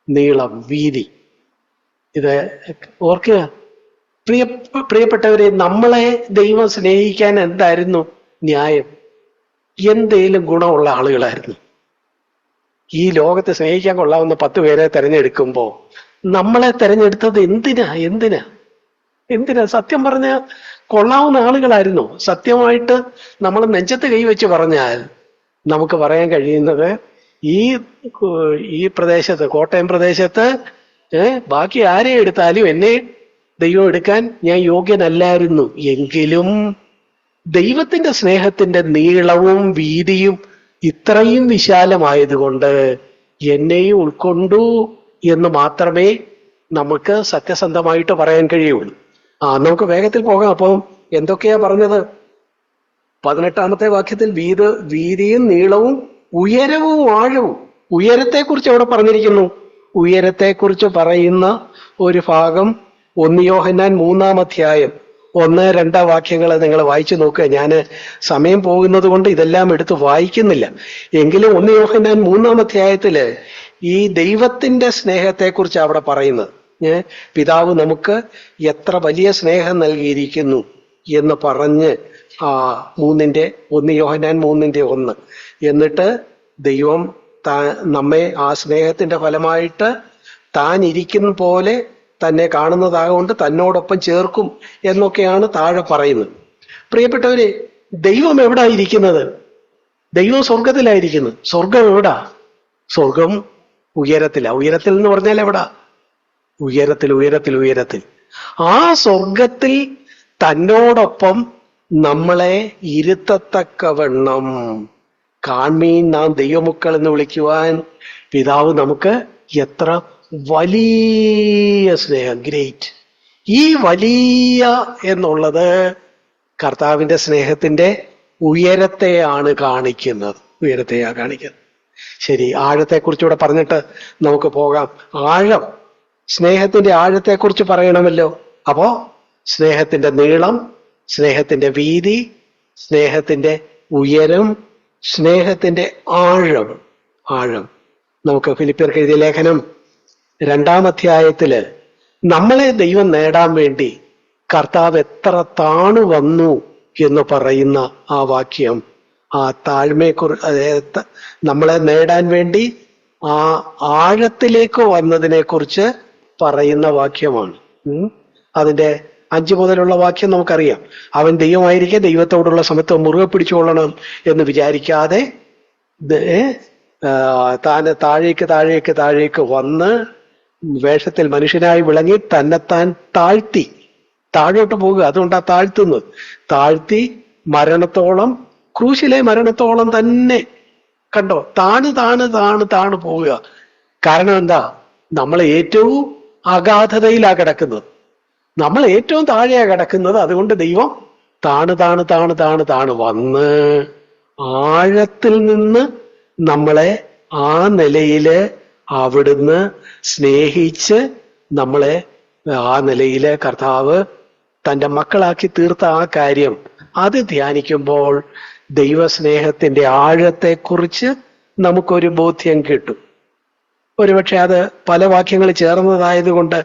Speaker 1: നീളം, വീതി. ഇത് ഓർക്കുക പ്രിയപ്പെട്ടവരെ, നമ്മളെ ദൈവം സ്നേഹിക്കാൻ എന്തായിരുന്നു ന്യായം? എന്തേലും ഗുണമുള്ള ആളുകളായിരുന്നു. ഈ ലോകത്തെ സ്നേഹിക്കാൻ കൊള്ളാവുന്ന 10 പേരെ തെരഞ്ഞെടുക്കുമ്പോ നമ്മളെ തെരഞ്ഞെടുത്തത് എന്തിനാ? സത്യം പറഞ്ഞ കൊള്ളാവുന്ന ആളുകളായിരുന്നു. സത്യമായിട്ട് നമ്മൾ നെഞ്ചത്ത് കൈവച്ച് പറഞ്ഞാൽ നമുക്ക് പറയാൻ കഴിയുന്നത്, ഈ പ്രദേശത്ത്, കോട്ടയം പ്രദേശത്ത് ബാക്കി ആരെ എടുത്താലും എന്നെ ദൈവം എടുക്കാൻ ഞാൻ യോഗ്യനല്ലായിരുന്നു. എങ്കിലും ദൈവത്തിന്റെ സ്നേഹത്തിന്റെ നീളവും വീതിയും ഇത്രയും വിശാലമായതുകൊണ്ട് എന്നെയും ഉൾക്കൊണ്ടു എന്ന് മാത്രമേ നമുക്ക് സത്യസന്ധമായിട്ട് പറയാൻ കഴിയുള്ളൂ. നമുക്ക് വേഗത്തിൽ പോകാം. അപ്പം എന്തൊക്കെയാ പറഞ്ഞത്? 18ാമത്തെ വാക്യത്തിൽ വീതിയും നീളവും ഉയരവും ആഴവും. ഉയരത്തെക്കുറിച്ച് അവിടെ പറഞ്ഞിരിക്കുന്നു. ഉയരത്തെക്കുറിച്ച് പറയുന്ന ഒരു ഭാഗം 1 യോഹന്നാൻ 3-ാം അധ്യായം 1-2 വാക്യങ്ങൾ നിങ്ങൾ വായിച്ചു നോക്കുക. ഞാൻ സമയം പോകുന്നത് കൊണ്ട് ഇതെല്ലാം എടുത്ത് വായിക്കുന്നില്ല. എങ്കിലും 1 യോഹന്നാൻ 3-ാം അധ്യായത്തില് ഈ ദൈവത്തിന്റെ സ്നേഹത്തെക്കുറിച്ച് അവിടെ പറയുന്നത്. പിതാവ് നമുക്ക് എത്ര വലിയ സ്നേഹം നൽകിയിരിക്കുന്നു എന്ന് പറഞ്ഞ് 1 യോഹന്നാൻ 3-1. എന്നിട്ട് ദൈവം നമ്മെ ആ സ്നേഹത്തിന്റെ ഫലമായിട്ട് താൻ ഇരിക്കുന്ന പോലെ തന്നെ കാണുന്നതാകൊണ്ട് തന്നോടൊപ്പം ചേർക്കും എന്നൊക്കെയാണ് താഴെ പറയുന്നത്. പ്രിയപ്പെട്ടവരെ, ദൈവം എവിടാ ഇരിക്കുന്നത്? ദൈവം സ്വർഗത്തിലായിരിക്കുന്നത്. സ്വർഗം എവിടാ? സ്വർഗം ഉയരത്തിലാ. ഉയരത്തിൽ എന്ന് പറഞ്ഞാൽ എവിടാ? ഉയരത്തിൽ, ഉയരത്തിൽ, ഉയരത്തിൽ. ആ സ്വർഗത്തിൽ തന്നോടൊപ്പം നമ്മളെ ഇരുത്തത്തക്കവണ്ണം കാൺമീൻ നാം ദൈവമക്കൾ എന്ന് വിളിക്കുവാൻ പിതാവ് നമുക്ക് എത്ര വലിയ സ്നേഹം! ഗ്രേറ്റ്! ഈ വലിയ എന്നുള്ളത് കർത്താവിന്റെ സ്നേഹത്തിന്റെ ഉയരത്തെയാണ് കാണിക്കുന്നത്. ഉയരത്തെയാ കാണിക്കുന്നത്. ശരി, ആഴത്തെക്കുറിച്ചുകൂടെ പറഞ്ഞിട്ട് നമുക്ക് പോകാം. ആഴം, സ്നേഹത്തിന്റെ ആഴത്തെക്കുറിച്ച് പറയണമല്ലോ. അപ്പോ സ്നേഹത്തിന്റെ നീളം, സ്നേഹത്തിന്റെ വീതി, സ്നേഹത്തിന്റെ ഉയരം, സ്നേഹത്തിന്റെ ആഴം. ആഴം നമുക്ക് ഫിലിപ്പിയർക്ക് എഴുതിയ ലേഖനം 2-ാം അധ്യായത്തില് നമ്മളെ ദൈവം നേടാൻ വേണ്ടി കർത്താവ് എത്ര താണു വന്നു എന്ന് പറയുന്ന ആ വാക്യം, ആ താഴ്മയെക്കുറിച്ച്, നമ്മളെ നേടാൻ വേണ്ടി ആ ആഴത്തിലേക്ക് വന്നതിനെ കുറിച്ച് പറയുന്ന വാക്യമാണ്. അതിന്റെ 5 മുതലുള്ള വാക്യം നമുക്കറിയാം. അവൻ ദൈവമായിരിക്കെ ദൈവത്തോടുള്ള സമത്വം മുറുകെ പിടിച്ചുകൊള്ളണം എന്ന് വിചാരിക്കാതെ താൻ താഴേക്ക് താഴേക്ക് താഴേക്ക് വന്ന് വേഷത്തിൽ മനുഷ്യനായി വിളങ്ങി തന്നെത്താൻ താഴ്ത്തി, താഴോട്ട് പോകുക. അതുകൊണ്ടാ താഴ്ത്തുന്നത്. താഴ്ത്തി മരണത്തോളം, ക്രൂശിലെ മരണത്തോളം തന്നെ. കണ്ടോ? താണ് താണ് താണ് താണ് പോവുക. കാരണം എന്താ? നമ്മൾ ഏറ്റവും അഗാധതയിലാ കിടക്കുന്നത്, നമ്മൾ ഏറ്റവും താഴെയാ കിടക്കുന്നത്. അതുകൊണ്ട് ദൈവം താണ് താണ് താണ് താണ് താണ് വന്ന് ആഴത്തിൽ നിന്ന് നമ്മളെ ആ നിലയില് അവിടുന്ന് സ്നേഹിച്ച് നമ്മളെ ആ നിലയില് കർത്താവ് തന്റെ മക്കളാക്കി തീർത്ത ആ കാര്യം, അത് ധ്യാനിക്കുമ്പോൾ ദൈവസ്നേഹത്തിന്റെ ആഴത്തെക്കുറിച്ച് നമുക്കൊരു ബോധ്യം കിട്ടും. ഒരുപക്ഷെ അത് പല വാക്യങ്ങൾ ചേർന്നതായതുകൊണ്ട്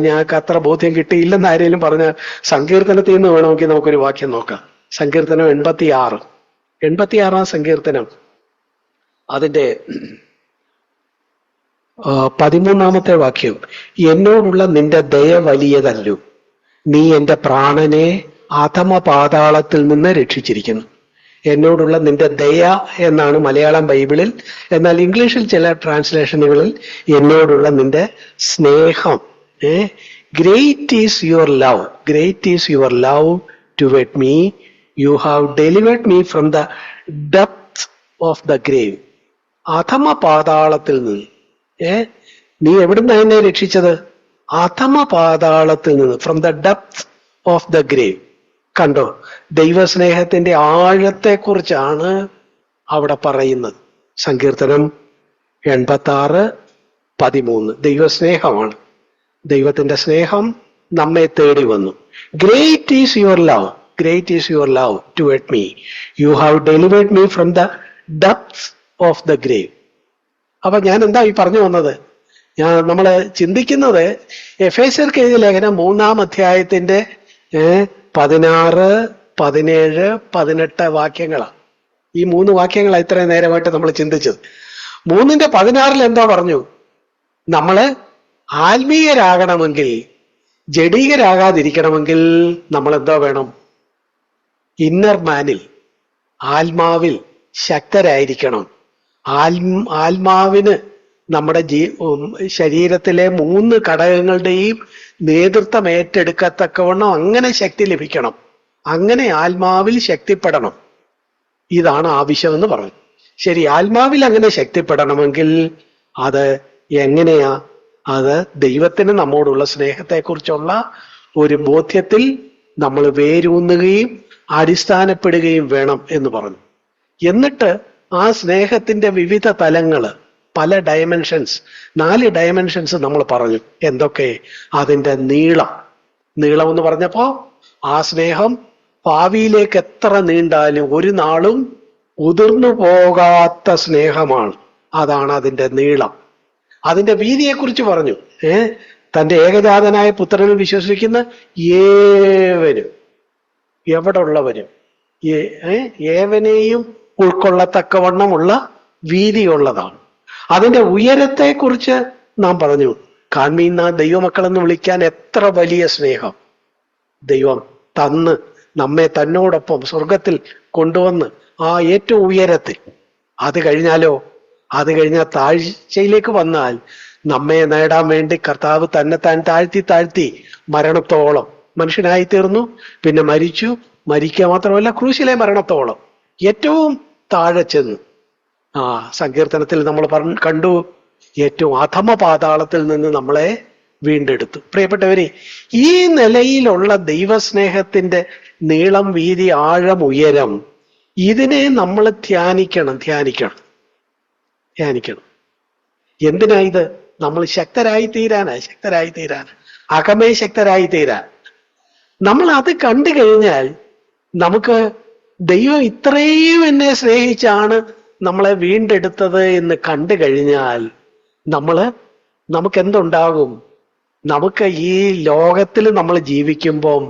Speaker 1: ഞങ്ങൾക്ക് അത്ര ബോധ്യം കിട്ടിയില്ലെന്ന് ആരെങ്കിലും പറഞ്ഞ സങ്കീർത്തനത്തിൽ നിന്ന് വേണമെങ്കിൽ നമുക്കൊരു വാക്യം നോക്കാം. സങ്കീർത്തനം 86-ാം സങ്കീർത്തനം, അതിന്റെ 13-ാമത്തെ വാക്യം. എന്നോടുള്ള നിന്റെ ദയ വലിയതല്ലോ, നീ എന്റെ പ്രാണനെ അധമ പാതാളത്തിൽ നിന്ന് രക്ഷിച്ചിരിക്കുന്നു. എന്നോടുള്ള നിന്റെ ദയ എന്നാണ് മലയാളം ബൈബിളിൽ. എന്നാൽ ഇംഗ്ലീഷിൽ ചില ട്രാൻസ്ലേഷനുകളിൽ എന്നോടുള്ള നിന്റെ സ്നേഹം. Great is your love, great is your love toward me, you have delivered me from the depth of the grave. അധമ പാതാളത്തിൽ നിന്ന്. നീ എവിടുന്ന എന്നെ രക്ഷിച്ചത്? അധമ പാതാളത്തിൽ നിന്ന്, from the depth of the grave. കണ്ടോ? ദൈവസ്നേഹത്തിന്റെ ആഴത്തെക്കുറിച്ചാണ് അവിടെ പറയുന്നത്. സങ്കീർത്തനം 86:13 ദൈവസ്നേഹമാണ്. ദൈവത്തിന്റെ സ്നേഹം നമ്മെ തേടി വന്നു. Great is your love, great is your love toward me, you have delivered me from the depth of the grave. അപ്പൊ ഞാൻ എന്താ ഈ പറഞ്ഞു വന്നത്? നമ്മള് ചിന്തിക്കുന്നത് എഫേസ്യർക്ക് എഴുതിയ ലേഖനം 3-ാം അധ്യായത്തിന്റെ 16, 17, 18 വാക്യങ്ങളാണ്. ഈ 3 വാക്യങ്ങളാണ് ഇത്രയും നേരമായിട്ട് നമ്മൾ ചിന്തിച്ചത്. 3:16 എന്താ പറഞ്ഞു? നമ്മള് ആത്മീയരാകണമെങ്കിൽ, ജഡീകരാകാതിരിക്കണമെങ്കിൽ നമ്മൾ എന്താ വേണം? ഇന്നർ മാനിൽ, ആത്മാവിൽ ശക്തരായിരിക്കണം. ആത്മാവിന് നമ്മുടെ ശരീരത്തിലെ 3 ഘടകങ്ങളുടെയും നേതൃത്വം ഏറ്റെടുക്കത്തക്കവണ്ണം അങ്ങനെ ശക്തി ലഭിക്കണം. അങ്ങനെ ആത്മാവിൽ ശക്തിപ്പെടണം. ഇതാണ് ആവശ്യമെന്ന് പറഞ്ഞു. ശരി, ആത്മാവിൽ അങ്ങനെ ശക്തിപ്പെടണമെങ്കിൽ അത് എങ്ങനെയാ? അത് ദൈവത്തിന് നമ്മോടുള്ള സ്നേഹത്തെക്കുറിച്ചുള്ള ഒരു ബോധ്യത്തിൽ നമ്മൾ വേരൂന്നുകയും അടിസ്ഥാനപ്പെടുകയും വേണം എന്ന് പറഞ്ഞു. എന്നിട്ട് ആ സ്നേഹത്തിന്റെ വിവിധ തലങ്ങള്, പല ഡയമെൻഷൻസ്, 4 ഡയമെൻഷൻസ് നമ്മൾ പറഞ്ഞു. എന്തൊക്കെ? അതിന്റെ നീളം എന്ന് പറഞ്ഞപ്പോ ആ സ്നേഹം ഭാവിയിലേക്ക് എത്ര നീണ്ടാലും ഒരു നാളും ഉതിർന്നു പോകാത്ത സ്നേഹമാണ്. അതാണ് അതിന്റെ നീളം. അതിന്റെ വീതിയെക്കുറിച്ച് പറഞ്ഞു. തന്റെ ഏകജാതനായ പുത്രനിൽ വിശ്വസിക്കുന്ന ഏവനും, എവിടെ ഉള്ളവരും, ഏവനെയും ഉൾക്കൊള്ളത്തക്കവണ്ണമുള്ള വീതിയുള്ളതാണ്. അതിന്റെ ഉയരത്തെക്കുറിച്ച് നാം പറഞ്ഞു. കാൺമീന്ന ദൈവമക്കളെന്ന് വിളിക്കാൻ എത്ര വലിയ സ്നേഹം ദൈവം തന്ന് നമ്മെ തന്നോടൊപ്പം സ്വർഗത്തിൽ കൊണ്ടുവന്ന് ആ ഏറ്റവും ഉയരത്തിൽ. അത് കഴിഞ്ഞാലോ, അത് കഴിഞ്ഞാൽ താഴ്ചയിലേക്ക് വന്നാൽ നമ്മെ നേടാൻ വേണ്ടി കർത്താവ് തന്നെത്താൻ താഴ്ത്തി മരണത്തോളം മനുഷ്യനായി തീർന്നു. പിന്നെ മരിച്ചു. മരിക്കുക മാത്രമല്ല, ക്രൂശിലെ മരണത്തോളം ഏറ്റവും താഴെ ചെന്നു. സങ്കീർത്തനത്തിൽ നമ്മൾ കണ്ടു, ഏറ്റവും അധമ പാതാളത്തിൽ നിന്ന് നമ്മളെ വീണ്ടെടുത്തു. പ്രിയപ്പെട്ടവരെ, ഈ നിലയിലുള്ള ദൈവസ്നേഹത്തിന്റെ നീളം, വീതി, ആഴം, ഉയരം, ഇതിനെ നമ്മൾ ധ്യാനിക്കണം. എന്തിനാ ഇത്? നമ്മൾ ശക്തരായി തീരാൻ, അകമേ ശക്തരായി തീരാൻ. നമ്മൾ അത് കണ്ടു കഴിഞ്ഞാൽ, നമുക്ക് ദൈവം ഇത്രയും എന്നെ സ്നേഹിച്ചാണ് നമ്മളെ വീണ്ടെടുത്തത് എന്ന് കണ്ടു കഴിഞ്ഞാൽ നമുക്ക് എന്തുണ്ടാകും? നമുക്ക് ഈ ലോകത്തിൽ നമ്മൾ ജീവിക്കുമ്പം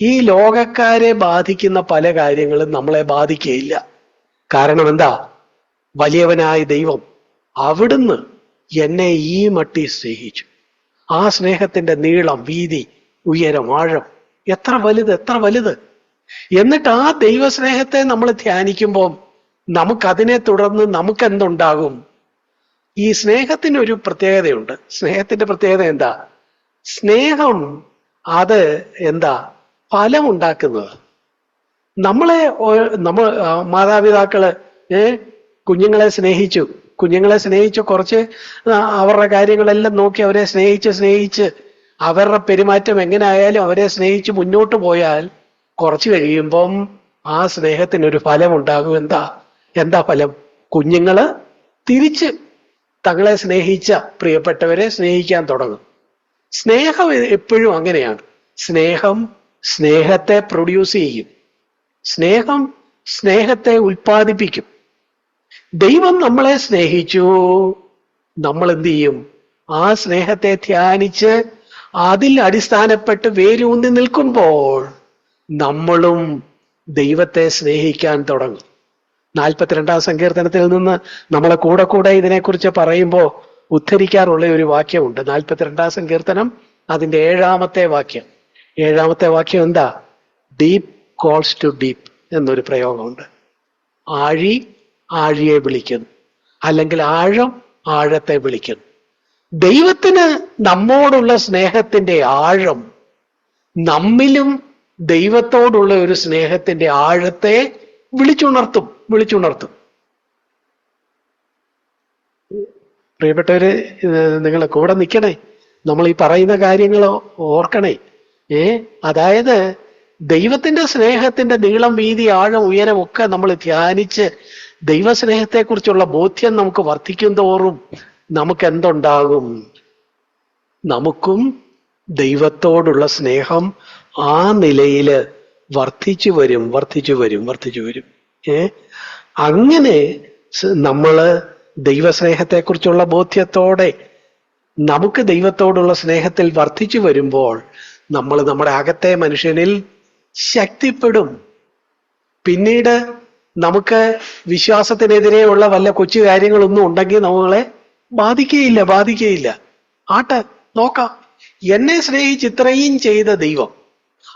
Speaker 1: ഈ ലോകക്കാരെ ബാധിക്കുന്ന പല കാര്യങ്ങളും നമ്മളെ ബാധിക്കുകയില്ല. കാരണം എന്താ? വലിയവനായ ദൈവം അവിടുന്ന് എന്നെ ഈ മട്ടി സ്നേഹിച്ചു. ആ സ്നേഹത്തിന്റെ നീളം, വീതി, ഉയരം, ആഴം എത്ര വലുത്! എന്നിട്ട് ആ ദൈവസ്നേഹത്തെ നമ്മൾ ധ്യാനിക്കുമ്പോൾ നമുക്കതിനെ തുടർന്ന് നമുക്കെന്തുണ്ടാകും? ഈ സ്നേഹത്തിന് ഒരു പ്രത്യേകതയുണ്ട്. സ്നേഹത്തിന്റെ പ്രത്യേകത എന്താ? സ്നേഹം അത് എന്താ? ഫലമുണ്ടാക്കുന്നത്. നമ്മൾ മാതാപിതാക്കള് കുഞ്ഞുങ്ങളെ സ്നേഹിച്ചു കുറച്ച് അവരുടെ കാര്യങ്ങളെല്ലാം നോക്കി അവരെ സ്നേഹിച്ച് അവരുടെ പെരുമാറ്റം എങ്ങനെ ആയാലും അവരെ സ്നേഹിച്ച് മുന്നോട്ട് പോയാൽ കുറച്ച് കഴിയുമ്പം ആ സ്നേഹത്തിനൊരു ഫലം ഉണ്ടാകും. എന്താ ഫലം? കുഞ്ഞുങ്ങള് തിരിച്ച് തങ്ങളെ സ്നേഹിച്ച പ്രിയപ്പെട്ടവരെ സ്നേഹിക്കാൻ തുടങ്ങും. സ്നേഹം എപ്പോഴും അങ്ങനെയാണ്. സ്നേഹം സ്നേഹത്തെ പ്രൊഡ്യൂസ് ചെയ്യും. സ്നേഹം സ്നേഹത്തെ ഉൽപ്പാദിപ്പിക്കും. ദൈവം നമ്മളെ സ്നേഹിച്ചു. നമ്മൾ എന്ത് ചെയ്യും? ആ സ്നേഹത്തെ ധ്യാനിച്ച് അതിൽ അടിസ്ഥാനപ്പെട്ട് വേരൂന്നി നിൽക്കുമ്പോൾ നമ്മളും ദൈവത്തെ സ്നേഹിക്കാൻ തുടങ്ങും. 42-ാം സങ്കീർത്തനത്തിൽ നിന്ന് നമ്മളെ കൂടെ ഇതിനെക്കുറിച്ച് പറയുമ്പോൾ ഉദ്ധരിക്കാറുള്ള ഒരു വാക്യമുണ്ട്. 42-ാം സങ്കീർത്തനം അതിന്റെ 7-ാമത്തെ വാക്യം. 7-ാമത്തെ വാക്യം എന്താ? ഡീപ് കോൾസ് ടു ഡീപ് എന്നൊരു പ്രയോഗമുണ്ട്. ആഴി ആഴിയെ വിളിക്കുന്നു, അല്ലെങ്കിൽ ആഴം ആഴത്തെ വിളിക്കുന്നു. ദൈവത്തിന് നമ്മോടുള്ള സ്നേഹത്തിന്റെ ആഴം നമ്മിലും ദൈവത്തോടുള്ള ഒരു സ്നേഹത്തിന്റെ ആഴത്തെ വിളിച്ചുണർത്തും. പ്രിയപ്പെട്ടവര്, നിങ്ങൾ കൂടെ നിൽക്കണേ. നമ്മൾ ഈ പറയുന്ന കാര്യങ്ങൾ ഓർക്കണേ. അതായത് ദൈവത്തിന്റെ സ്നേഹത്തിന്റെ നീളം, വീതി, ആഴം, ഉയരം ഒക്കെ നമ്മൾ ധ്യാനിച്ച് ദൈവസ്നേഹത്തെക്കുറിച്ചുള്ള ബോധ്യം നമുക്ക് വർദ്ധിക്കും തോറും നമുക്ക് എന്തുണ്ടാകും? നമുക്കും ദൈവത്തോടുള്ള സ്നേഹം ആ നിലയില് വർദ്ധിച്ചു വരും. അങ്ങനെ നമ്മള് ദൈവസ്നേഹത്തെക്കുറിച്ചുള്ള ബോധ്യത്തോടെ നമുക്ക് ദൈവത്തോടുള്ള സ്നേഹത്തിൽ വർദ്ധിച്ചു വരുമ്പോൾ നമ്മൾ നമ്മുടെ അകത്തെ മനുഷ്യനിൽ ശക്തിപ്പെടും. പിന്നീട് നമുക്ക് വിശ്വാസത്തിനെതിരെയുള്ള വല്ല കൊച്ചു കാര്യങ്ങളൊന്നും ഉണ്ടെങ്കിൽ നമ്മളെ ബാധിക്കുകയില്ല. നോക്കാം, എന്നെ സ്നേഹിച്ച് ഇത്രയും ചെയ്ത ദൈവം,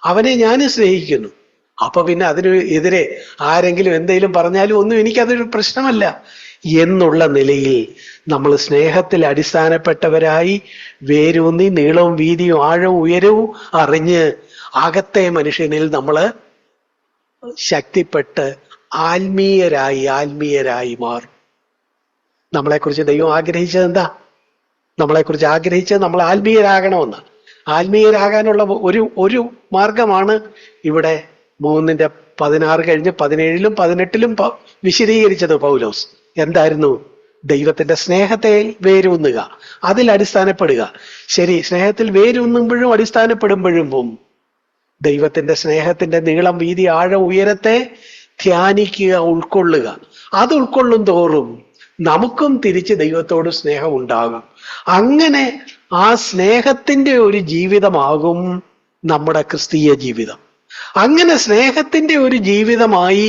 Speaker 1: അവനെ ഞാൻ സ്നേഹിക്കുന്നു. അപ്പൊ പിന്നെ അതിന് എതിരെ ആരെങ്കിലും എന്തെങ്കിലും പറഞ്ഞാലും ഒന്നും എനിക്കതൊരു പ്രശ്നമല്ല എന്നുള്ള നിലയിൽ നമ്മൾ സ്നേഹത്തിൽ അടിസ്ഥാനപ്പെട്ടവരായി വേരൂന്നി നീളവും വീതിയും ആഴവും ഉയരവും അറിഞ്ഞ് അകത്തെ മനുഷ്യനിൽ നമ്മൾ ശക്തിപ്പെട്ട് ആത്മീയരായി മാറും. നമ്മളെക്കുറിച്ച് ദൈവം ആഗ്രഹിച്ചത് എന്താ? നമ്മളെക്കുറിച്ച് ആഗ്രഹിച്ചത് നമ്മൾ ആത്മീയരാകണമെന്ന്. ആത്മീയരാകാനുള്ള ഒരു മാർഗമാണ് ഇവിടെ 3:16 കഴിഞ്ഞ് 17-ലും 18-ലും വിശദീകരിച്ചത് പൗലോസ്. എന്തായിരുന്നു? ദൈവത്തിന്റെ സ്നേഹത്തെ വേരൂന്നുക, അതിൽ അടിസ്ഥാനപ്പെടുക. ശരി, സ്നേഹത്തിൽ വേരൂന്നുമ്പോഴും അടിസ്ഥാനപ്പെടുമ്പോഴും ദൈവത്തിന്റെ സ്നേഹത്തിന്റെ നീളം, വീതി, ആഴം, ഉയരത്തെ ധ്യാനിക്കുക, ഉൾക്കൊള്ളുക. അത് ഉൾക്കൊള്ളും തോറും നമുക്കും തിരിച്ച് ദൈവത്തോട് സ്നേഹം ഉണ്ടാകും. അങ്ങനെ ആ സ്നേഹത്തിന്റെ ഒരു ജീവിതമാകും നമ്മുടെ ക്രിസ്തീയ ജീവിതം. അങ്ങനെ സ്നേഹത്തിന്റെ ഒരു ജീവിതമായി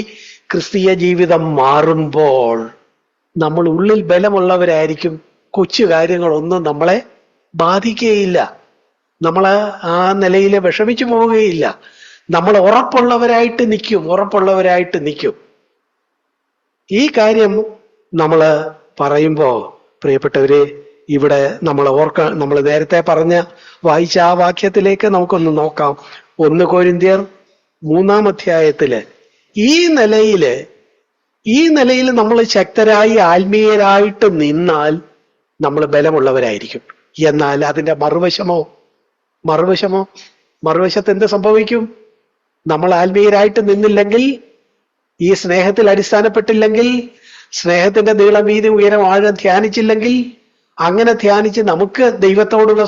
Speaker 1: ക്രിസ്തീയ ജീവിതം മാറുമ്പോൾ നമ്മൾ ഉള്ളിൽ ബലമുള്ളവരായിരിക്കും. കൊച്ചു കാര്യങ്ങളൊന്നും നമ്മളെ ബാധിക്കുകയില്ല. നമ്മൾ ആ നിലയിൽ വിഷമിച്ചു പോവുകയില്ല. നമ്മൾ ഉറപ്പുള്ളവരായിട്ട് നിൽക്കും. ഈ കാര്യം നമ്മൾ പറയുമ്പോ പ്രിയപ്പെട്ടവരെ, ഇവിടെ നമ്മൾ നേരത്തെ വായിച്ച ആ വാക്യത്തിലേക്ക് നമുക്കൊന്ന് നോക്കാം. 1 കൊരിന്ത്യർ 3-ാം അധ്യായത്തില് ഈ നിലയിൽ നമ്മൾ ശക്തരായി ആത്മീയരായിട്ട് നിന്നാൽ നമ്മൾ ബലമുള്ളവരായിരിക്കും. എന്നാൽ അതിന്റെ മറുവശത്ത് എന്ത് സംഭവിക്കും? നമ്മൾ ആത്മീയരായിട്ട് നിന്നില്ലെങ്കിൽ, ഈ സ്നേഹത്തിൽ അടിസ്ഥാനപ്പെട്ടില്ലെങ്കിൽ, സ്നേഹത്തിന്റെ നീളം, വീതി, ഉയരം, ആഴം ധ്യാനിച്ചില്ലെങ്കിൽ, അങ്ങനെ ധ്യാനിച്ച് നമുക്ക് ദൈവത്തോടുള്ള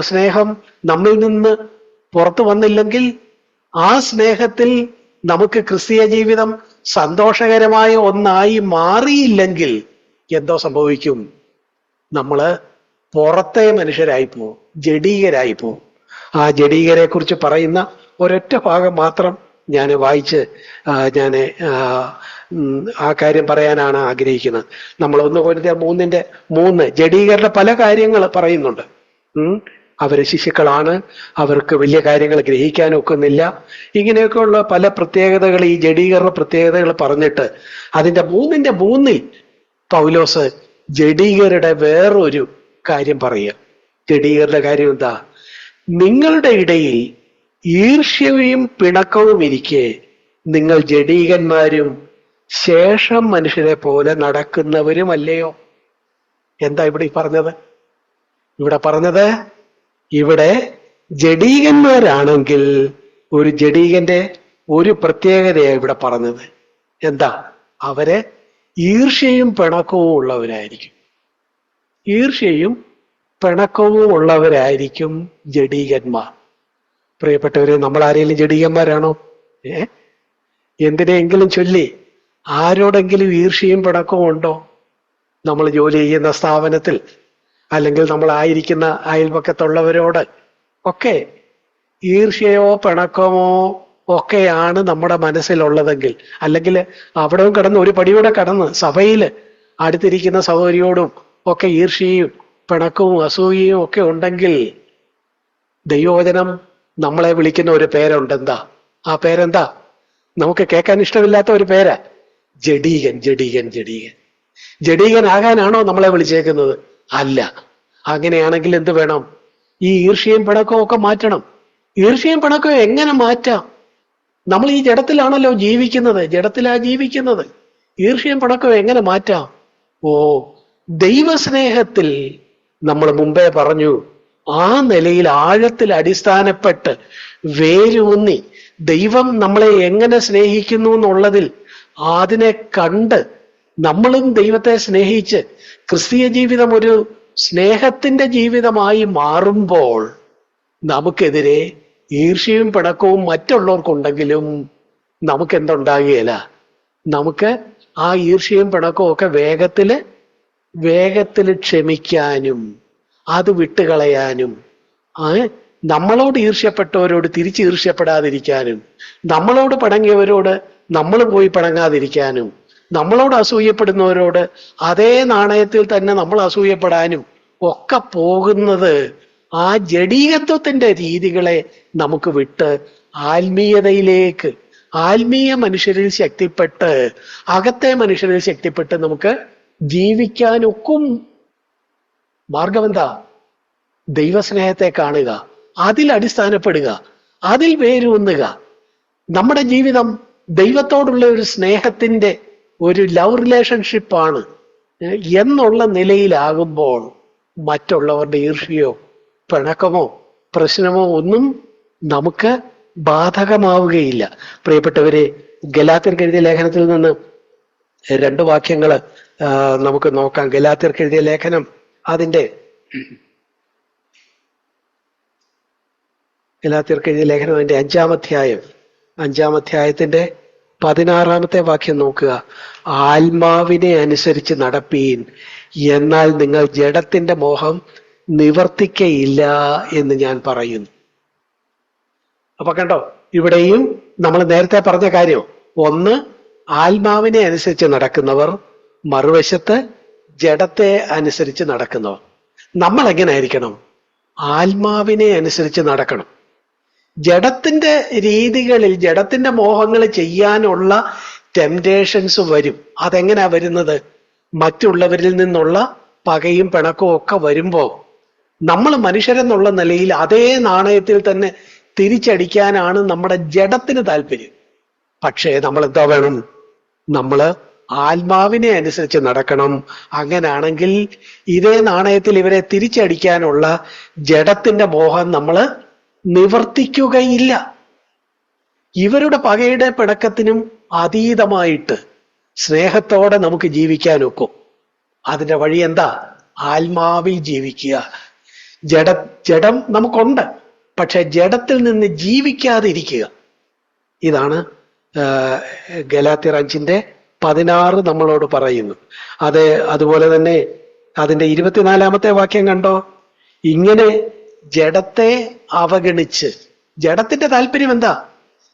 Speaker 1: സ്നേഹം നമ്മിൽ നിന്ന് പുറത്തു വന്നില്ലെങ്കിൽ, ആ സ്നേഹത്തിൽ നമുക്ക് ക്രിസ്തീയ ജീവിതം സന്തോഷകരമായ ഒന്നായി മാറിയില്ലെങ്കിൽ എന്തോ സംഭവിക്കും? നമ്മള് പുറത്തെ മനുഷ്യരായി പോവും, ജഡീകരായി പോവും. ആ ജഡീകരെ കുറിച്ച് പറയുന്ന ഒരൊറ്റ ഭാഗം മാത്രം ഞാൻ വായിച്ച് ആ കാര്യം പറയാനാണ് ആഗ്രഹിക്കുന്നത്. നമ്മൾ 1 കൊരിന്ത്യർ 3:3 ജഡീകരുടെ പല കാര്യങ്ങൾ പറയുന്നുണ്ട്. അവര് ശിശുക്കളാണ്, അവർക്ക് വലിയ കാര്യങ്ങൾ ഗ്രഹിക്കാൻ ഒക്കുന്നില്ല, ഇങ്ങനെയൊക്കെയുള്ള പല പ്രത്യേകതകൾ, ഈ ജഡീകരുടെ പ്രത്യേകതകൾ പറഞ്ഞിട്ട് അതിന്റെ 3:3 പൗലോസ് ജഡീകരുടെ വേറൊരു കാര്യം പറയുക. ജഡീകരുടെ കാര്യം എന്താ? നിങ്ങളുടെ ഇടയിൽ ഈർഷ്യവും പിണക്കവും ഇരിക്കെ നിങ്ങൾ ജഡീകന്മാരും ശേഷം മനുഷ്യരെ പോലെ നടക്കുന്നവരുമല്ലയോ? എന്താ ഇവിടെ പറഞ്ഞത്? ഇവിടെ ജഡീകന്മാരാണെങ്കിൽ ഒരു ജഡീകന്റെ ഒരു പ്രത്യേകതയാണ് ഇവിടെ പറഞ്ഞത്. എന്താ? അവരെ ഈർഷ്യയും പിണക്കവും ഉള്ളവരായിരിക്കും ജഡീകന്മാർ. പ്രിയപ്പെട്ടവരെ, നമ്മൾ ആരെങ്കിലും ജഡീകന്മാരാണോ? എന്തിനെങ്കിലും ചൊല്ലി ആരോടെങ്കിലും ഈർഷ്യയും പിണക്കവും ഉണ്ടോ? നമ്മൾ ജോലി ചെയ്യുന്ന സ്ഥാപനത്തിൽ, അല്ലെങ്കിൽ നമ്മൾ ആയിരിക്കുന്ന അയൽപക്കത്തുള്ളവരോട് ഒക്കെ ഈർഷ്യയോ പിണക്കമോ ഒക്കെയാണ് നമ്മുടെ മനസ്സിലുള്ളതെങ്കിൽ, അല്ലെങ്കിൽ അവിടെ കടന്ന് ഒരു പടിയൂടെ കടന്ന് സഭയിൽ അടുത്തിരിക്കുന്ന സഹോദരിയോടും ഒക്കെ ഈർഷ്യയും പിണക്കവും അസൂയയും ഒക്കെ ഉണ്ടെങ്കിൽ, ദൈവവചനം നമ്മളെ വിളിക്കുന്ന ഒരു പേരുണ്ട്. എന്താ ആ പേരെന്താ? നമുക്ക് കേൾക്കാൻ ഇഷ്ടമില്ലാത്ത ഒരു പേരാ, ജഡീകൻ. ജഡീകനാകാനാണോ നമ്മളെ വിളിച്ചേക്കുന്നത്? അല്ല. അങ്ങനെയാണെങ്കിൽ എന്ത് വേണം? ഈ ഈർഷ്യയും പിണക്കവും ഒക്കെ മാറ്റണം. ഈർഷ്യയും പിണക്കവും എങ്ങനെ മാറ്റാം? നമ്മൾ ഈ ജഡത്തിലാണല്ലോ ജീവിക്കുന്നത്. ഈർഷ്യയും പിണക്കവും എങ്ങനെ മാറ്റാം? ദൈവസ്നേഹത്തിൽ നമ്മൾ മുമ്പേ പറഞ്ഞു, ആ നിലയിൽ ആഴത്തിൽ അടിസ്ഥാനപ്പെട്ട് വേരൂന്നി ദൈവം നമ്മളെ എങ്ങനെ സ്നേഹിക്കുന്നു എന്നുള്ളതിൽ അതിനെ കണ്ട് നമ്മളും ദൈവത്തെ സ്നേഹിച്ച് ക്രിസ്തീയ ജീവിതം ഒരു സ്നേഹത്തിന്റെ ജീവിതമായി മാറുമ്പോൾ നമുക്കെതിരെ ഈർഷ്യയും പിണക്കവും മറ്റുള്ളവർക്കുണ്ടെങ്കിലും നമുക്ക് എന്തുണ്ടാകുകയില്ല. നമുക്ക് ആ ഈർഷ്യയും പിണക്കവും ഒക്കെ വേഗത്തില് ക്ഷമിക്കാനും അത് വിട്ടുകളയാനും, നമ്മളോട് ഈർഷ്യപ്പെട്ടവരോട് തിരിച്ച് ഈർഷ്യപ്പെടാതിരിക്കാനും, നമ്മളോട് പിണങ്ങിയവരോട് നമ്മൾ പോയി പിണങ്ങാതിരിക്കാനും, നമ്മളോട് അസൂയപ്പെടുന്നവരോട് അതേ നാണയത്തിൽ തന്നെ നമ്മൾ അസൂയപ്പെടാനും ഒക്കെ പോകുന്നത് ആ ജഡീകത്വത്തിന്റെ രീതികളെ നമുക്ക് വിട്ട് ആത്മീയതയിലേക്ക്, ആത്മീയ മനുഷ്യരിൽ ശക്തിപ്പെട്ട്, അകത്തെ മനുഷ്യരിൽ ശക്തിപ്പെട്ട് നമുക്ക് ജീവിക്കാനൊക്കും. മാർഗമെന്താ? ദൈവസ്നേഹത്തെ കാണുക, അതിൽ അടിസ്ഥാനപ്പെടുക, അതിൽ വേരൂന്നുക. നമ്മുടെ ജീവിതം ദൈവത്തോടുള്ള ഒരു സ്നേഹത്തിന്റെ ഒരു ലവ് റിലേഷൻഷിപ്പാണ് എന്നുള്ള നിലയിലാകുമ്പോൾ മറ്റുള്ളവരുടെ ഈർഷ്യയോ പിണക്കമോ പ്രശ്നമോ ഒന്നും നമുക്ക് ബാധകമാവുകയില്ല. പ്രിയപ്പെട്ടവരെ, ഗലാത്യർക്ക് എഴുതിയ ലേഖനത്തിൽ നിന്ന് 2 വാക്യങ്ങൾ നമുക്ക് നോക്കാം. ഗലാത്യർക്ക് എഴുതിയ ലേഖനം അതിന്റെ 5-ാം അധ്യായത്തിന്റെ 16-ാമത്തെ വാക്യം നോക്കുക. ആത്മാവിനെ അനുസരിച്ച് നടപ്പീൻ, എന്നാൽ നിങ്ങൾ ജഡത്തിന്റെ മോഹം നിവർത്തിക്കയില്ല എന്ന് ഞാൻ പറയുന്നു. അപ്പൊ കണ്ടോ, ഇവിടെയും നമ്മൾ നേരത്തെ പറഞ്ഞ കാര്യം, ഒന്ന് ആത്മാവിനെ അനുസരിച്ച് നടക്കുന്നവർ, മറുവശത്ത് ജഡത്തെ അനുസരിച്ച് നടക്കുന്നവർ. നമ്മൾ എങ്ങനെ ആയിരിക്കണം? ആത്മാവിനെ അനുസരിച്ച് നടക്കണം. ജഡത്തിന്റെ രീതികളിൽ, ജഡത്തിന്റെ മോഹങ്ങൾ ചെയ്യാനുള്ള ടെംപ്ടേഷൻസ് വരും. അതെങ്ങനെയാ വരുന്നത്? മറ്റുള്ളവരിൽ നിന്നുള്ള പകയും പിണക്കവും ഒക്കെ വരുമ്പോ നമ്മൾ മനുഷ്യരെന്നുള്ള നിലയിൽ അതേ നാണയത്തിൽ തന്നെ തിരിച്ചടിക്കാനാണ് നമ്മുടെ ജഡത്തിന് താല്പര്യം. പക്ഷേ നമ്മൾ എന്താ വേണം? നമ്മള് ആത്മാവിനെ അനുസരിച്ച് നടക്കണം. അങ്ങനാണെങ്കിൽ ഇതേ നാണയത്തിൽ ഇവരെ തിരിച്ചടിക്കാനുള്ള ജഡത്തിന്റെ മോഹം നമ്മൾ നിവർത്തിക്കുകയില്ല. ഇവരുടെ പകയുടെ പിണക്കത്തിനും അതീതമായിട്ട് സ്നേഹത്തോടെ നമുക്ക് ജീവിക്കാനൊക്കും. അതിന്റെ വഴി എന്താ? ആത്മാവിൽ ജീവിക്കുക. ജഡം നമുക്കുണ്ട്, പക്ഷെ ജഡത്തിൽ നിന്ന് ജീവിക്കാതിരിക്കുക. ഇതാണ് ഗലാത്യർ 5:16 നമ്മളോട് പറയുന്നു. അതുപോലെ തന്നെ അതിന്റെ 24-ാമത്തെ വാക്യം കണ്ടോ? ഇങ്ങനെ ജഡത്തെ അവഗണിച്ച്, ജഡത്തിന്റെ താല്പര്യം എന്താ?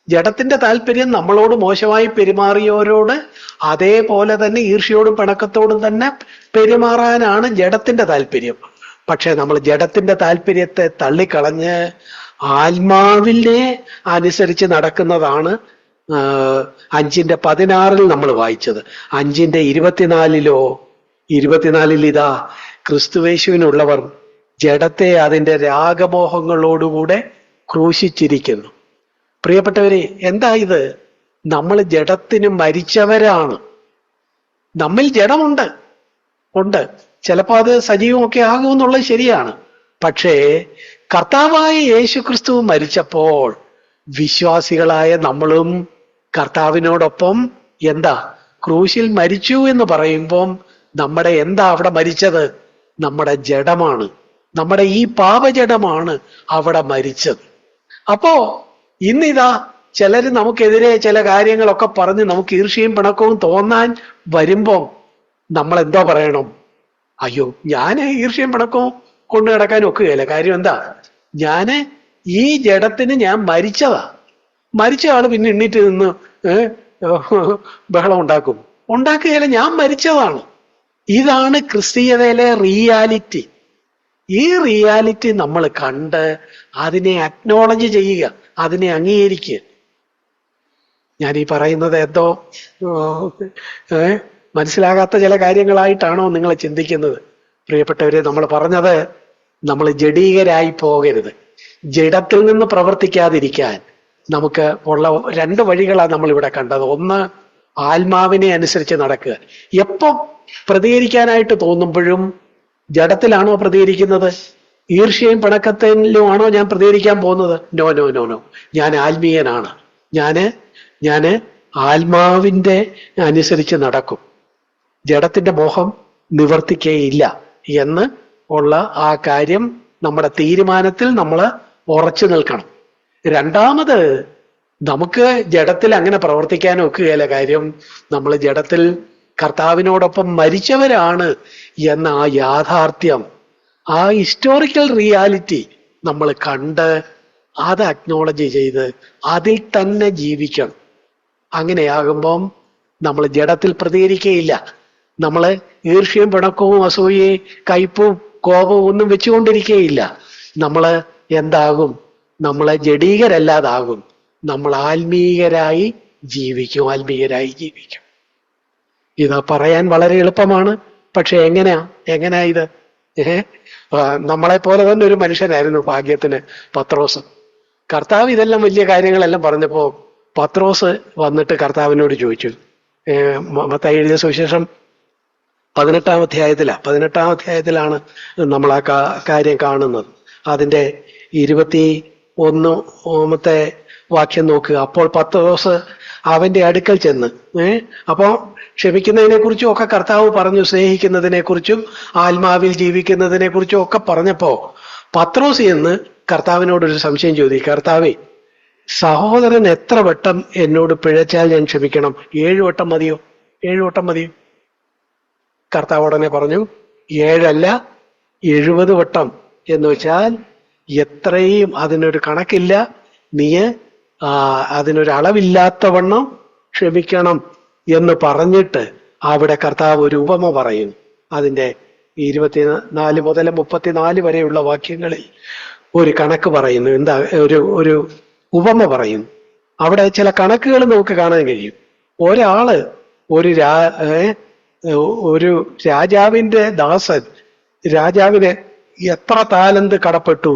Speaker 1: ജഡത്തിന്റെ താല്പര്യം നമ്മളോട് മോശമായി പെരുമാറിയവരോട് അതേപോലെ തന്നെ ഈർഷ്യയോടും പിണക്കത്തോടും തന്നെ പെരുമാറാനാണ് ജഡത്തിന്റെ താല്പര്യം. പക്ഷെ നമ്മൾ ജഡത്തിന്റെ താല്പര്യത്തെ തള്ളിക്കളഞ്ഞ് ആത്മാവിനെ അനുസരിച്ച് നടക്കുന്നതാണ് 5:16 നമ്മൾ വായിച്ചത്. 5:24 ഇതാ, ക്രിസ്തുവേശുവിനുള്ളവർ ജഡത്തെ അതിന്റെ രാഗമോഹങ്ങളോടുകൂടെ ക്രൂശിച്ചിരിക്കുന്നു. പ്രിയപ്പെട്ടവരെ, എന്താ ഇത്? നമ്മൾ ജഡത്തിന് മരിച്ചവരാണ്. നമ്മിൽ ജഡമുണ്ട്. ചിലപ്പോൾ അത് സജീവമൊക്കെ ആകുമെന്നുള്ളത് ശരിയാണ്. പക്ഷേ കർത്താവായ യേശുക്രിസ്തു മരിച്ചപ്പോൾ വിശ്വാസികളായ നമ്മളും കർത്താവിനോടൊപ്പം എന്താ? ക്രൂശിൽ മരിച്ചു എന്ന് പറയുമ്പം നമ്മുടെ എന്താ അവിടെ മരിച്ചത്? നമ്മുടെ ജഡമാണ്. നമ്മുടെ ഈ പാപജഡമാണ് അവിടെ മരിച്ചത്. അപ്പോ ഇന്നിതാ ചിലര് നമുക്കെതിരെ ചില കാര്യങ്ങളൊക്കെ പറഞ്ഞ് നമുക്ക് ഈർഷ്യയും പിണക്കവും തോന്നാൻ വരുമ്പം നമ്മൾ എന്താ പറയണം? അയ്യോ, ഞാൻ ഈർഷ്യയും പിണക്കവും കൊണ്ടു കിടക്കാൻ ഒക്കുകയില്ല. കാര്യം എന്താ? ഈ ജഡത്തിന് ഞാൻ മരിച്ചതാ. മരിച്ച ആള് പിന്നെ എണ്ണീറ്റ് നിന്ന് ബഹളം ഉണ്ടാക്കുകയില്ല. ഞാൻ മരിച്ചതാണ്. ഇതാണ് ക്രിസ്തീയതയിലെ റിയാലിറ്റി. ഈ റിയാലിറ്റി നമ്മൾ കണ്ട് അതിനെ അക്നോളജ് ചെയ്യുക, അതിനെ അംഗീകരിക്കുക. ഞാൻ ഈ പറയുന്നത് എന്തോ മനസ്സിലാകാത്ത ചില കാര്യങ്ങളായിട്ടാണോ നിങ്ങൾ ചിന്തിക്കുന്നത്? പ്രിയപ്പെട്ടവരെ, നമ്മൾ പറഞ്ഞത് നമ്മൾ ജഡീകരായി പോകരുത്. ജഡത്തിൽ നിന്ന് പ്രവർത്തിക്കാതിരിക്കാൻ നമുക്ക് ഉള്ള 2 വഴികളാണ് നമ്മൾ ഇവിടെ കണ്ടത്. ഒന്ന്, ആത്മാവിനെ അനുസരിച്ച് നടക്കുക. എപ്പം പ്രതികരിക്കാനായിട്ട് തോന്നുമ്പോഴും ജഡത്തിലാണോ പ്രതികരിക്കുന്നത്? ഈർഷ്യയും പിണക്കത്തിലുമാണോ ഞാൻ പ്രതികരിക്കാൻ പോകുന്നത്? നോ നോ നോ നോ ഞാൻ ആത്മീയനാണ്. ഞാന് ആത്മാവിന്റെ അനുസരിച്ച് നടക്കും. ജഡത്തിന്റെ മോഹം നിവർത്തിക്കുകയില്ല എന്ന് ഉള്ള ആ കാര്യം നമ്മുടെ തീരുമാനത്തിൽ നമ്മൾ ഉറച്ചു നിൽക്കണം. രണ്ടാമത്, നമുക്ക് ജഡത്തിൽ അങ്ങനെ പ്രവർത്തിക്കാൻ ഒക്കുകയില്ല. കാര്യം നമ്മൾ ജഡത്തിൽ കർത്താവിനോടൊപ്പം മരിച്ചവരാണ് എന്ന ആ യാഥാർത്ഥ്യം, ആ ഹിസ്റ്റോറിക്കൽ റിയാലിറ്റി നമ്മൾ കണ്ട് അത് അക്നോളജ് ചെയ്ത് അതിൽ തന്നെ ജീവിക്കണം. അങ്ങനെയാകുമ്പം നമ്മൾ ജഡത്തിൽ പ്രതികരിക്കുകയില്ല. നമ്മൾ ഈർഷ്യയും പിണക്കവും അസൂയയും കയ്പും കോപവും ഒന്നും വെച്ചുകൊണ്ടിരിക്കുകയില്ല. നമ്മൾ എന്താകും? നമ്മളെ ജഡീകരല്ലാതാകും. നമ്മൾ ആത്മീയരായി ജീവിക്കും. ഇത് പറയാൻ വളരെ എളുപ്പമാണ്. പക്ഷെ എങ്ങനെയാ ഇത്? നമ്മളെ പോലെ തന്നെ ഒരു മനുഷ്യനായിരുന്നു ഭാഗ്യത്തിന് പത്രോസ്. കർത്താവ് ഇതെല്ലാം വലിയ കാര്യങ്ങളെല്ലാം പറഞ്ഞപ്പോ പത്രോസ് വന്നിട്ട് കർത്താവിനോട് ചോദിച്ചു. മത്തായി എഴുതിയ സുവിശേഷം 18-ാം അധ്യായത്തിലാണ് നമ്മൾ ആ കാര്യം കാണുന്നത്. അതിന്റെ 21-ാമത്തെ വാക്യം നോക്കുക. അപ്പോൾ പത്രോസ് അവന്റെ അടുക്കൽ ചെന്ന് അപ്പോ ക്ഷമിക്കുന്നതിനെ കുറിച്ചും ഒക്കെ കർത്താവ് പറഞ്ഞു, സ്നേഹിക്കുന്നതിനെ കുറിച്ചും ആത്മാവിൽ ജീവിക്കുന്നതിനെ കുറിച്ചും ഒക്കെ പറഞ്ഞപ്പോ പത്രോസ് എന്ന് കർത്താവിനോടൊരു സംശയം ചോദിക്കും. കർത്താവേ, സഹോദരൻ എത്ര വട്ടം എന്നോട് പിഴച്ചാൽ ഞാൻ ക്ഷമിക്കണം? 7 വട്ടം മതിയോ? 7 വട്ടം മതിയോ? കർത്താവ് ഉടനെ പറഞ്ഞു, 7 അല്ല 70 വട്ടം. എന്ന് വെച്ചാൽ എത്രയും അതിനൊരു കണക്കില്ല. നീ അതിനൊരു അളവില്ലാത്തവണ്ണം ക്ഷമിക്കണം എന്ന് പറഞ്ഞിട്ട് അവിടെ കർത്താവ് ഒരു ഉപമ പറയുന്നു. അതിന്റെ 24 മുതൽ 34 വരെയുള്ള വാക്യങ്ങളിൽ ഒരു കണക്ക് പറയുന്നു. എന്താ ഒരു ഉപമ പറയുന്നു. അവിടെ ചില കണക്കുകൾ നമുക്ക് കാണാൻ കഴിയും. ഒരാള് ഒരു രാജാവിന്റെ ദാസൻ രാജാവിന് എത്ര താലന്ത് കടപ്പെട്ടു?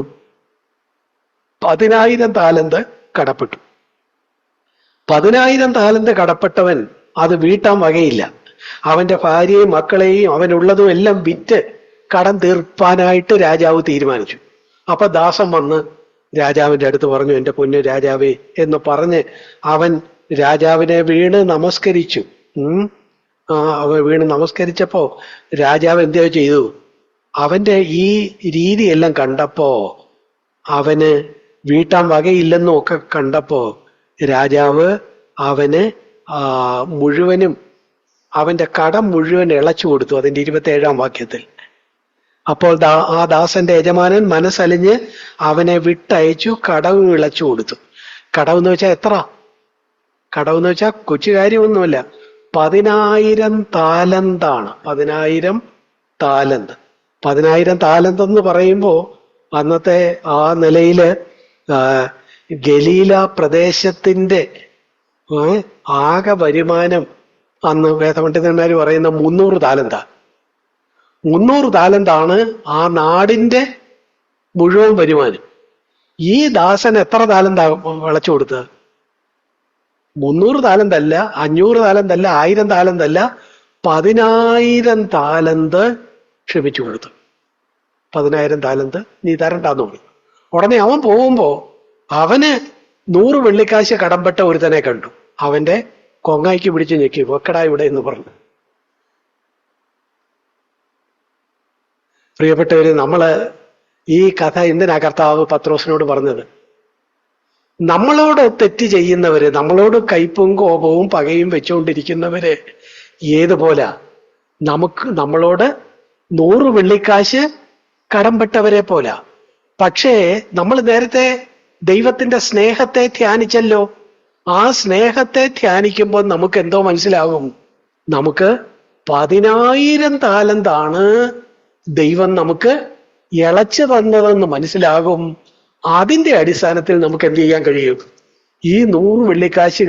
Speaker 1: 10,000 താലന്ത് കടപ്പെട്ടു. 10,000 താലന്ത് കടപ്പെട്ടവൻ അത് വീട്ടാൻ വകയില്ല. അവന്റെ ഭാര്യയും മക്കളെയും അവനുള്ളതും എല്ലാം വിറ്റ് കടം തീർപ്പാനായിട്ട് രാജാവ് തീരുമാനിച്ചു. അപ്പൊ ദാസൻ വന്ന് രാജാവിന്റെ അടുത്ത് പറഞ്ഞു, എന്റെ പൊന്നു രാജാവേ എന്ന് പറഞ്ഞ് അവൻ രാജാവിനെ വീണ് നമസ്കരിച്ചു. അവൻ വീണ് നമസ്കരിച്ചപ്പോ രാജാവ് എന്തോ ചെയ്തു? അവന്റെ ഈ രീതിയെല്ലാം കണ്ടപ്പോ, അവന് വീട്ടാൻ വകയില്ലെന്നും ഒക്കെ കണ്ടപ്പോ രാജാവ് അവന് മുഴുവനും അവന്റെ കടം മുഴുവൻ ഇളച്ചു കൊടുത്തു. അതിന്റെ 27-ാം വാക്യത്തിൽ. അപ്പോൾ ആ ദാസന്റെ യജമാനൻ മനസ്സലിഞ്ഞ് അവനെ വിട്ടയച്ചു, കടവും ഇളച്ചു കൊടുത്തു. കടവെന്ന് വെച്ചാൽ എത്ര? കടവെന്ന് വെച്ചാൽ കൊച്ചു കാര്യമൊന്നുമല്ല, 10,000 താലന്താണ്. 10,000 താലന്ത്. 10,000 താലന്ത് എന്ന് പറയുമ്പോ അന്നത്തെ ആ നിലയില് ഗലീല പ്രദേശത്തിന്റെ ആകെ വരുമാനം അന്ന് വേദപണ്ഡിതന്മാര് പറയുന്ന 300 താലന്താ. 300 താലന്താണ് ആ നാടിന്റെ മുഴുവൻ വരുമാനം. ഈ ദാസൻ എത്ര താലന്താ വിളച്ചു കൊടുത്തത്? 300 താലന്തല്ല, 500 താലന്തല്ല, 1000 താലന്തല്ല, 10,000 താലന്ത് ക്ഷമിച്ചു കൊടുത്തു. 10,000 താലന്ത് നീ തരണ്ടാന്ന് പറഞ്ഞു. ഉടനെ അവൻ പോകുമ്പോ അവന് 100 വെള്ളിക്കാശ് കടംപെട്ട ഒരുത്തനെ കണ്ടു. അവന്റെ കൊങ്ങായിക്ക് പിടിച്ച് ഞെക്കി, വെക്കടാ ഇവിടെ എന്ന് പറഞ്ഞു. പ്രിയപ്പെട്ടവര്, നമ്മള് ഈ കഥ എന്തിനാ കർത്താവ് പത്രോസിനോട് പറഞ്ഞത്? നമ്മളോട് തെറ്റ് ചെയ്യുന്നവര്, നമ്മളോട് കയ്പും കോപവും പകയും വെച്ചുകൊണ്ടിരിക്കുന്നവര് ഏതുപോലെ നമ്മളോട് 100 വെള്ളിക്കാശ് കടംപെട്ടവരെ പോലെ. പക്ഷേ നമ്മൾ നേരത്തെ ദൈവത്തിന്റെ സ്നേഹത്തെ ധ്യാനിച്ചല്ലോ. ആ സ്നേഹത്തെ ധ്യാനിക്കുമ്പോൾ നമുക്ക് എന്തോ മനസ്സിലാകും? നമുക്ക് 10,000 താലന്താണ് ദൈവം നമുക്ക് ഇളച്ചു തന്നതെന്ന് മനസ്സിലാകും. അതിന്റെ അടിസ്ഥാനത്തിൽ നമുക്ക് എന്ത് ചെയ്യാൻ കഴിയും? ഈ 100 വെള്ളിക്കാശ്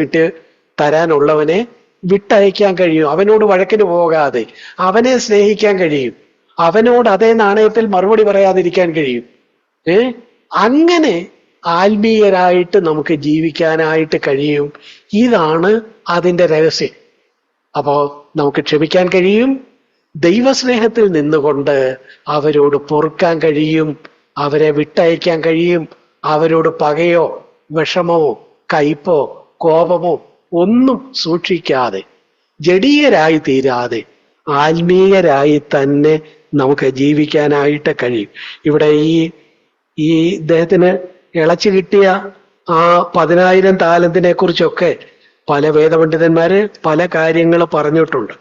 Speaker 1: തരാനുള്ളവനെ വിട്ടയക്കാൻ കഴിയും. അവനോട് വഴക്കിന് പോകാതെ അവനെ സ്നേഹിക്കാൻ കഴിയും. അവനോട് അതേ നാണയത്തിൽ മറുപടി പറയാതിരിക്കാൻ കഴിയും. അങ്ങനെ ആത്മീയരായിട്ട് നമുക്ക് ജീവിക്കാനായിട്ട് കഴിയും. ഇതാണ് അതിന്റെ രഹസ്യം. അപ്പോ നമുക്ക് ക്ഷമിക്കാൻ കഴിയും. ദൈവസ്നേഹത്തിൽ നിന്നുകൊണ്ട് അവരോട് പൊറുക്കാൻ കഴിയും. അവരെ വിട്ടയക്കാൻ കഴിയും. അവരോട് പകയോ വിഷമമോ കയ്പോ കോപമോ ഒന്നും സൂക്ഷിക്കാതെ, ജഡീയരായി തീരാതെ ആത്മീയരായി തന്നെ നമുക്ക് ജീവിക്കാനായിട്ട് കഴിയും. ഇവിടെ ഈ ഇദ്ദേഹത്തിന് ഇളച്ചു കിട്ടിയ ആ 10,000 താലന്തിനെ കുറിച്ചൊക്കെ പല വേദപണ്ഡിതന്മാര് പല കാര്യങ്ങൾ പറഞ്ഞിട്ടുണ്ട്.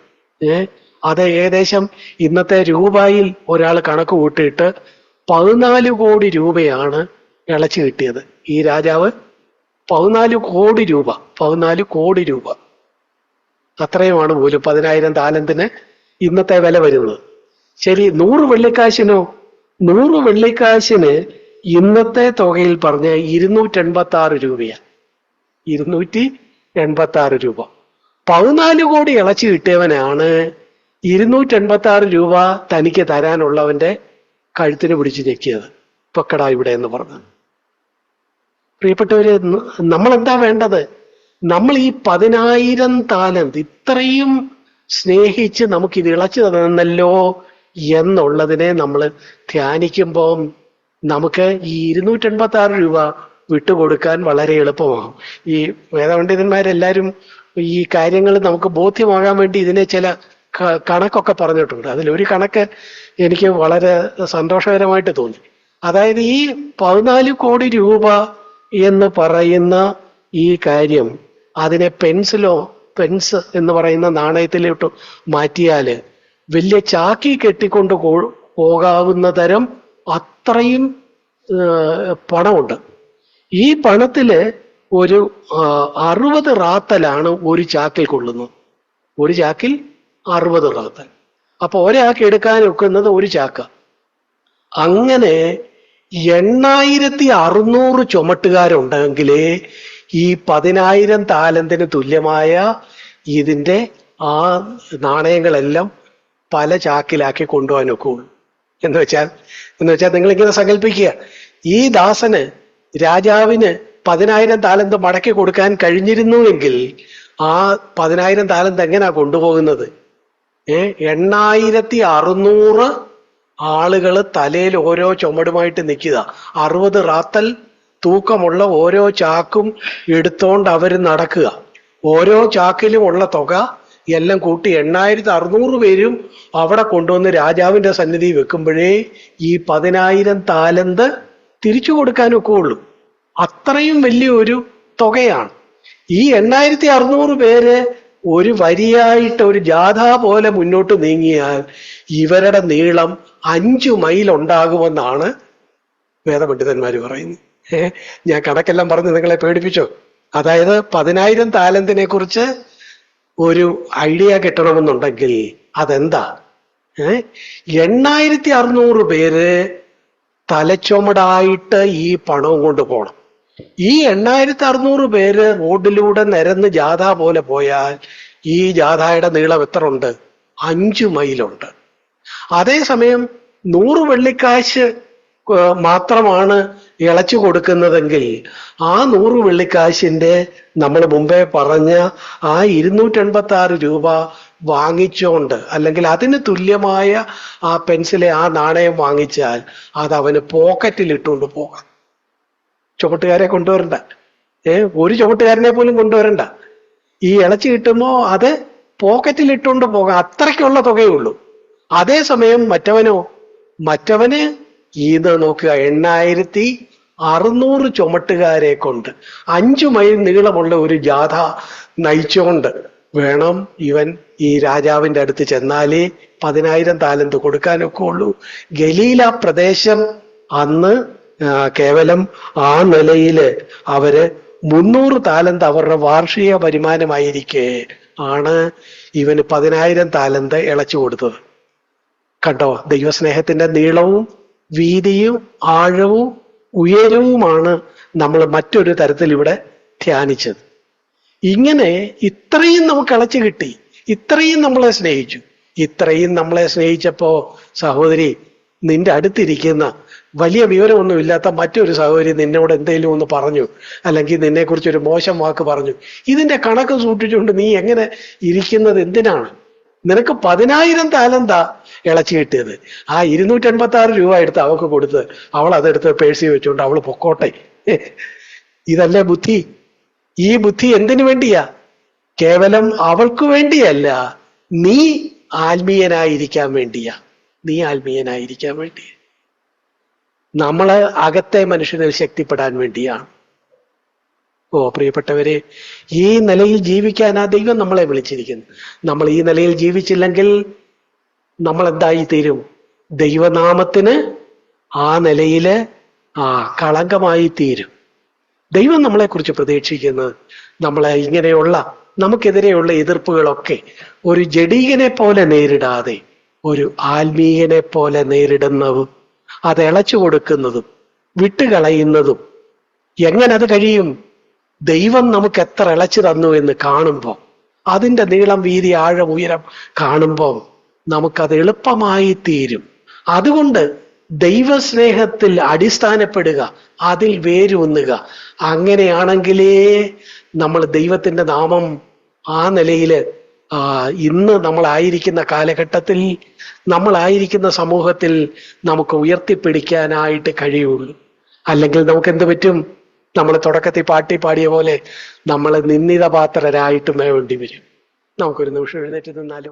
Speaker 1: അത് ഏകദേശം ഇന്നത്തെ രൂപയിൽ ഒരാൾ കണക്ക് കൂട്ടിയിട്ട് 14 കോടി രൂപയാണ് ഇളച്ചു കിട്ടിയത്. ഈ രാജാവ് 14 കോടി രൂപ അത്രയുമാണ് പോലും 10,000 താലന്തിന് ഇന്നത്തെ വില വരുന്നത്. ശരി, 100 വെള്ളിക്കാശിനോ? 100 വെള്ളിക്കാശിന് ഇന്നത്തെ തുകയിൽ പറഞ്ഞ 286 രൂപയാണ്. 286 രൂപ. 14 കോടി ഇളച്ചു കിട്ടിയവനാണ് 286 രൂപ തനിക്ക് തരാനുള്ളവന്റെ കഴുത്തിന് പിടിച്ച് ഞെക്കിയത്. പൊക്കടാ ഇവിടെ എന്ന് പറഞ്ഞു. പ്രിയപ്പെട്ടവര്, നമ്മൾ എന്താ വേണ്ടത്? നമ്മൾ ഈ 10,000 താലന്ത് ഇത്രയും സ്നേഹിച്ച് നമുക്കിത് ഇളച്ചു തന്നല്ലോ എന്നുള്ളതിനെ നമ്മൾ ധ്യാനിക്കുമ്പോൾ നമുക്ക് ഈ 286 രൂപ വിട്ടുകൊടുക്കാൻ വളരെ എളുപ്പമാകും. ഈ വേദപണ്ഡിതന്മാരെല്ലാവരും ഈ കാര്യങ്ങൾ നമുക്ക് ബോധ്യമാകാൻ വേണ്ടി ഇതിനെ ചില കണക്കൊക്കെ പറഞ്ഞിട്ടുണ്ട്. അതിലൊരു കണക്ക് എനിക്ക് വളരെ സന്തോഷകരമായിട്ട് തോന്നി. അതായത് ഈ 14 കോടി രൂപ എന്ന് പറയുന്ന ഈ കാര്യം അതിനെ പെൻസ് എന്ന് പറയുന്ന നാണയത്തിലോട്ട് മാറ്റിയാല് വലിയ ചാക്കി കെട്ടിക്കൊണ്ട് പോകാവുന്ന തരം അത്രയും പണമുണ്ട്. ഈ പണത്തില് ഒരു 60 റാത്തലാണ് ഒരു ചാക്കിൽ കൊള്ളുന്നത്. ഒരു ചാക്കിൽ 60 റാത്തൽ. അപ്പൊ ഒരാൾക്ക് എടുക്കാൻ ഒക്കുന്നത് ഒരു ചാക്ക. അങ്ങനെ 8600 ചുമട്ടുകാരുണ്ടെങ്കിലേ ഈ 10,000 താലന്തിന് തുല്യമായ ഇതിന്റെ ആ നാണയങ്ങളെല്ലാം പല ചാക്കിലാക്കി കൊണ്ടുപോകാൻ ഒക്കുള്ളൂ. എന്ന് വെച്ചാൽ നിങ്ങൾ ഇങ്ങനെ സങ്കല്പിക്കുക, ഈ ദാസന് രാജാവിന് 10,000 താലന്ത് മടക്കി കൊടുക്കാൻ കഴിഞ്ഞിരുന്നുവെങ്കിൽ ആ 10,000 താലന്ത് എങ്ങനെയാ കൊണ്ടുപോകുന്നത്? 8600 ആളുകൾ തലയിൽ ഓരോ ചുമടുമായിട്ട് നിൽക്കുക. 60 റാത്തൽ തൂക്കമുള്ള ഓരോ ചാക്കും എടുത്തോണ്ട് അവര് നടക്കുക. ഓരോ ചാക്കിലും ഉള്ള തുക എല്ലാം കൂട്ടി 8600 പേരും അവിടെ കൊണ്ടുവന്ന് രാജാവിന്റെ സന്നിധി വെക്കുമ്പോഴേ ഈ 10,000 താലന്ത് തിരിച്ചു കൊടുക്കാനൊക്കെ ഉള്ളൂ. അത്രയും വലിയൊരു തുകയാണ്. ഈ 8600 പേര് ഒരു വരിയായിട്ട് ഒരു ജാഥ പോലെ മുന്നോട്ട് നീങ്ങിയാൽ ഇവരുടെ നീളം 5 മൈൽ ഉണ്ടാകുമെന്നാണ് വേദപണ്ഡിതന്മാർ പറയുന്നത്. ഞാൻ കണക്കെല്ലാം പറഞ്ഞ് നിങ്ങളെ പേടിപ്പിച്ചോ? അതായത് 10,000 താലന്തിനെ കുറിച്ച് ഒരു ഐഡിയ കിട്ടണമെന്നുണ്ടെങ്കിൽ അതെന്താ? 8600 പേര് തലച്ചുമടായിട്ട് ഈ പണവും കൊണ്ട് പോകണം. ഈ 8600 പേര് റോഡിലൂടെ നിരന്ന് ജാഥ പോലെ പോയാൽ ഈ ജാഥയുടെ നീളം എത്ര ഉണ്ട്? 5 മൈലുണ്ട്. അതേസമയം 100 വെള്ളിക്കാശ് മാത്രമാണ് ഇളച്ചു കൊടുക്കുന്നതെങ്കിൽ ആ 100 വെള്ളിക്കാശിന്റെ നമ്മൾ മുമ്പേ പറഞ്ഞ ആ 286 രൂപ വാങ്ങിച്ചോണ്ട്, അല്ലെങ്കിൽ അതിന് തുല്യമായ ആ പെൻസിലെ ആ നാണയം വാങ്ങിച്ചാൽ അത് അവന് പോക്കറ്റിൽ ഇട്ടുകൊണ്ട് പോകാം. ചുമട്ടുകാരെ കൊണ്ടുവരണ്ട, ഒരു ചുമട്ടുകാരനെ പോലും കൊണ്ടുവരണ്ട. ഈ ഇളച്ചു കിട്ടുമ്പോ അത് പോക്കറ്റിൽ ഇട്ടുകൊണ്ട് പോകാം. അത്രയ്ക്കുള്ള തുകയുള്ളൂ. അതേസമയം മറ്റവന് ഇത് നോക്കുക, 8600 ചുമട്ടുകാരെ കൊണ്ട് 5 മൈൽ നീളമുള്ള ഒരു ജാഥ നയിച്ചുകൊണ്ട് വേണം ഇവൻ ഈ രാജാവിന്റെ അടുത്ത് ചെന്നാലേ 10,000 താലന്ത് കൊടുക്കാനൊക്കെ ഉള്ളൂ. ഗലീല പ്രദേശം അന്ന് കേവലം ആ നിലയില് അവര് 300 താലന്ത് അവരുടെ വാർഷിക വരുമാനമായിരിക്കെ ആണ് ഇവന് 10,000 താലന്ത് ഇളച്ചു കൊടുത്തത്. കണ്ടോ, ദൈവസ്നേഹത്തിന്റെ നീളവും വീതിയും ആഴവും ഉയരവുമാണ് നമ്മൾ മറ്റൊരു തരത്തിൽ ഇവിടെ ധ്യാനിച്ചത്. ഇങ്ങനെ ഇത്രയും നമുക്ക് ഇളച്ചു കിട്ടി, ഇത്രയും നമ്മളെ സ്നേഹിച്ചു. ഇത്രയും നമ്മളെ സ്നേഹിച്ചപ്പോ സഹോദരി, നിന്റെ അടുത്തിരിക്കുന്ന വലിയ വിവരമൊന്നുമില്ലാത്ത മറ്റൊരു സഹോദരി നിന്നോട് എന്തെങ്കിലും ഒന്ന് പറഞ്ഞു, അല്ലെങ്കിൽ നിന്നെ കുറിച്ചൊരു മോശം വാക്ക് പറഞ്ഞു, ഇതിന്റെ കണക്ക് സൂക്ഷിച്ചുകൊണ്ട് നീ എങ്ങനെ ഇരിക്കുന്നത് എന്തിനാണ്? നിനക്ക് 10,000 താലന്താ ഇളച്ചു കിട്ടിയത്. ആ 286 രൂപ എടുത്ത് അവൾക്ക് കൊടുത്ത് അവൾ അതെടുത്ത് പേഴ്സി വെച്ചുകൊണ്ട് അവൾ പൊക്കോട്ടെ. ഇതല്ലേ ബുദ്ധി? ഈ ബുദ്ധി എന്തിനു വേണ്ടിയാ? കേവലം അവൾക്ക് വേണ്ടിയല്ല, നീ ആത്മീയനായിരിക്കാൻ വേണ്ടിയാ. നീ ആത്മീയനായിരിക്കാൻ വേണ്ടിയാ. നമ്മള് അകത്തെ മനുഷ്യനിൽ ശക്തിപ്പെടാൻ വേണ്ടിയാണ്. പ്രിയപ്പെട്ടവരെ, ഈ നിലയിൽ ജീവിക്കാനാ ദൈവം നമ്മളെ വിളിച്ചിരിക്കുന്നു. നമ്മൾ ഈ നിലയിൽ ജീവിച്ചില്ലെങ്കിൽ നമ്മൾ എന്തായി തീരും? ദൈവനാമത്തിന് ആ നിലയില് കളങ്കമായി തീരും. ദൈവം നമ്മളെ കുറിച്ച് പ്രതീക്ഷിക്കുന്നത് നമ്മളെ ഇങ്ങനെയുള്ള നമുക്കെതിരെയുള്ള എതിർപ്പുകളൊക്കെ ഒരു ജഡീകനെ പോലെ നേരിടാതെ ഒരു ആത്മീയനെ പോലെ നേരിടുന്നതും അത് ഇളച്ചു കൊടുക്കുന്നതും വിട്ടുകളയുന്നതും. എങ്ങനെ അത് കഴിയും? ദൈവം നമുക്ക് എത്ര ഇളച്ചു തന്നു എന്ന് കാണുമ്പോൾ, അതിൻ്റെ നീളം വീതി ആഴം ഉയരം കാണുമ്പോൾ നമുക്കത് എളുപ്പമായി തീരും. അതുകൊണ്ട് ദൈവസ്നേഹത്തിൽ അടിസ്ഥാനപ്പെടുക, അതിൽ വേരൂന്നുക. അങ്ങനെയാണെങ്കിലേ നമ്മൾ ദൈവത്തിന്റെ നാമം ആ നിലയില് ഇന്ന് നമ്മളായിരിക്കുന്ന കാലഘട്ടത്തിൽ, നമ്മളായിരിക്കുന്ന സമൂഹത്തിൽ നമുക്ക് ഉയർത്തിപ്പിടിക്കാനായിട്ട് കഴിയുള്ളൂ. അല്ലെങ്കിൽ നമുക്ക് എന്ത് പറ്റും? നമ്മൾ തുടക്കത്തിൽ പാടിയ പോലെ നമ്മൾ നിന്ദിതപാത്രരായിട്ട് വേണ്ടി വരും. നമുക്കൊരു നിമിഷം എഴുന്നേറ്റ് നിന്നാലോ?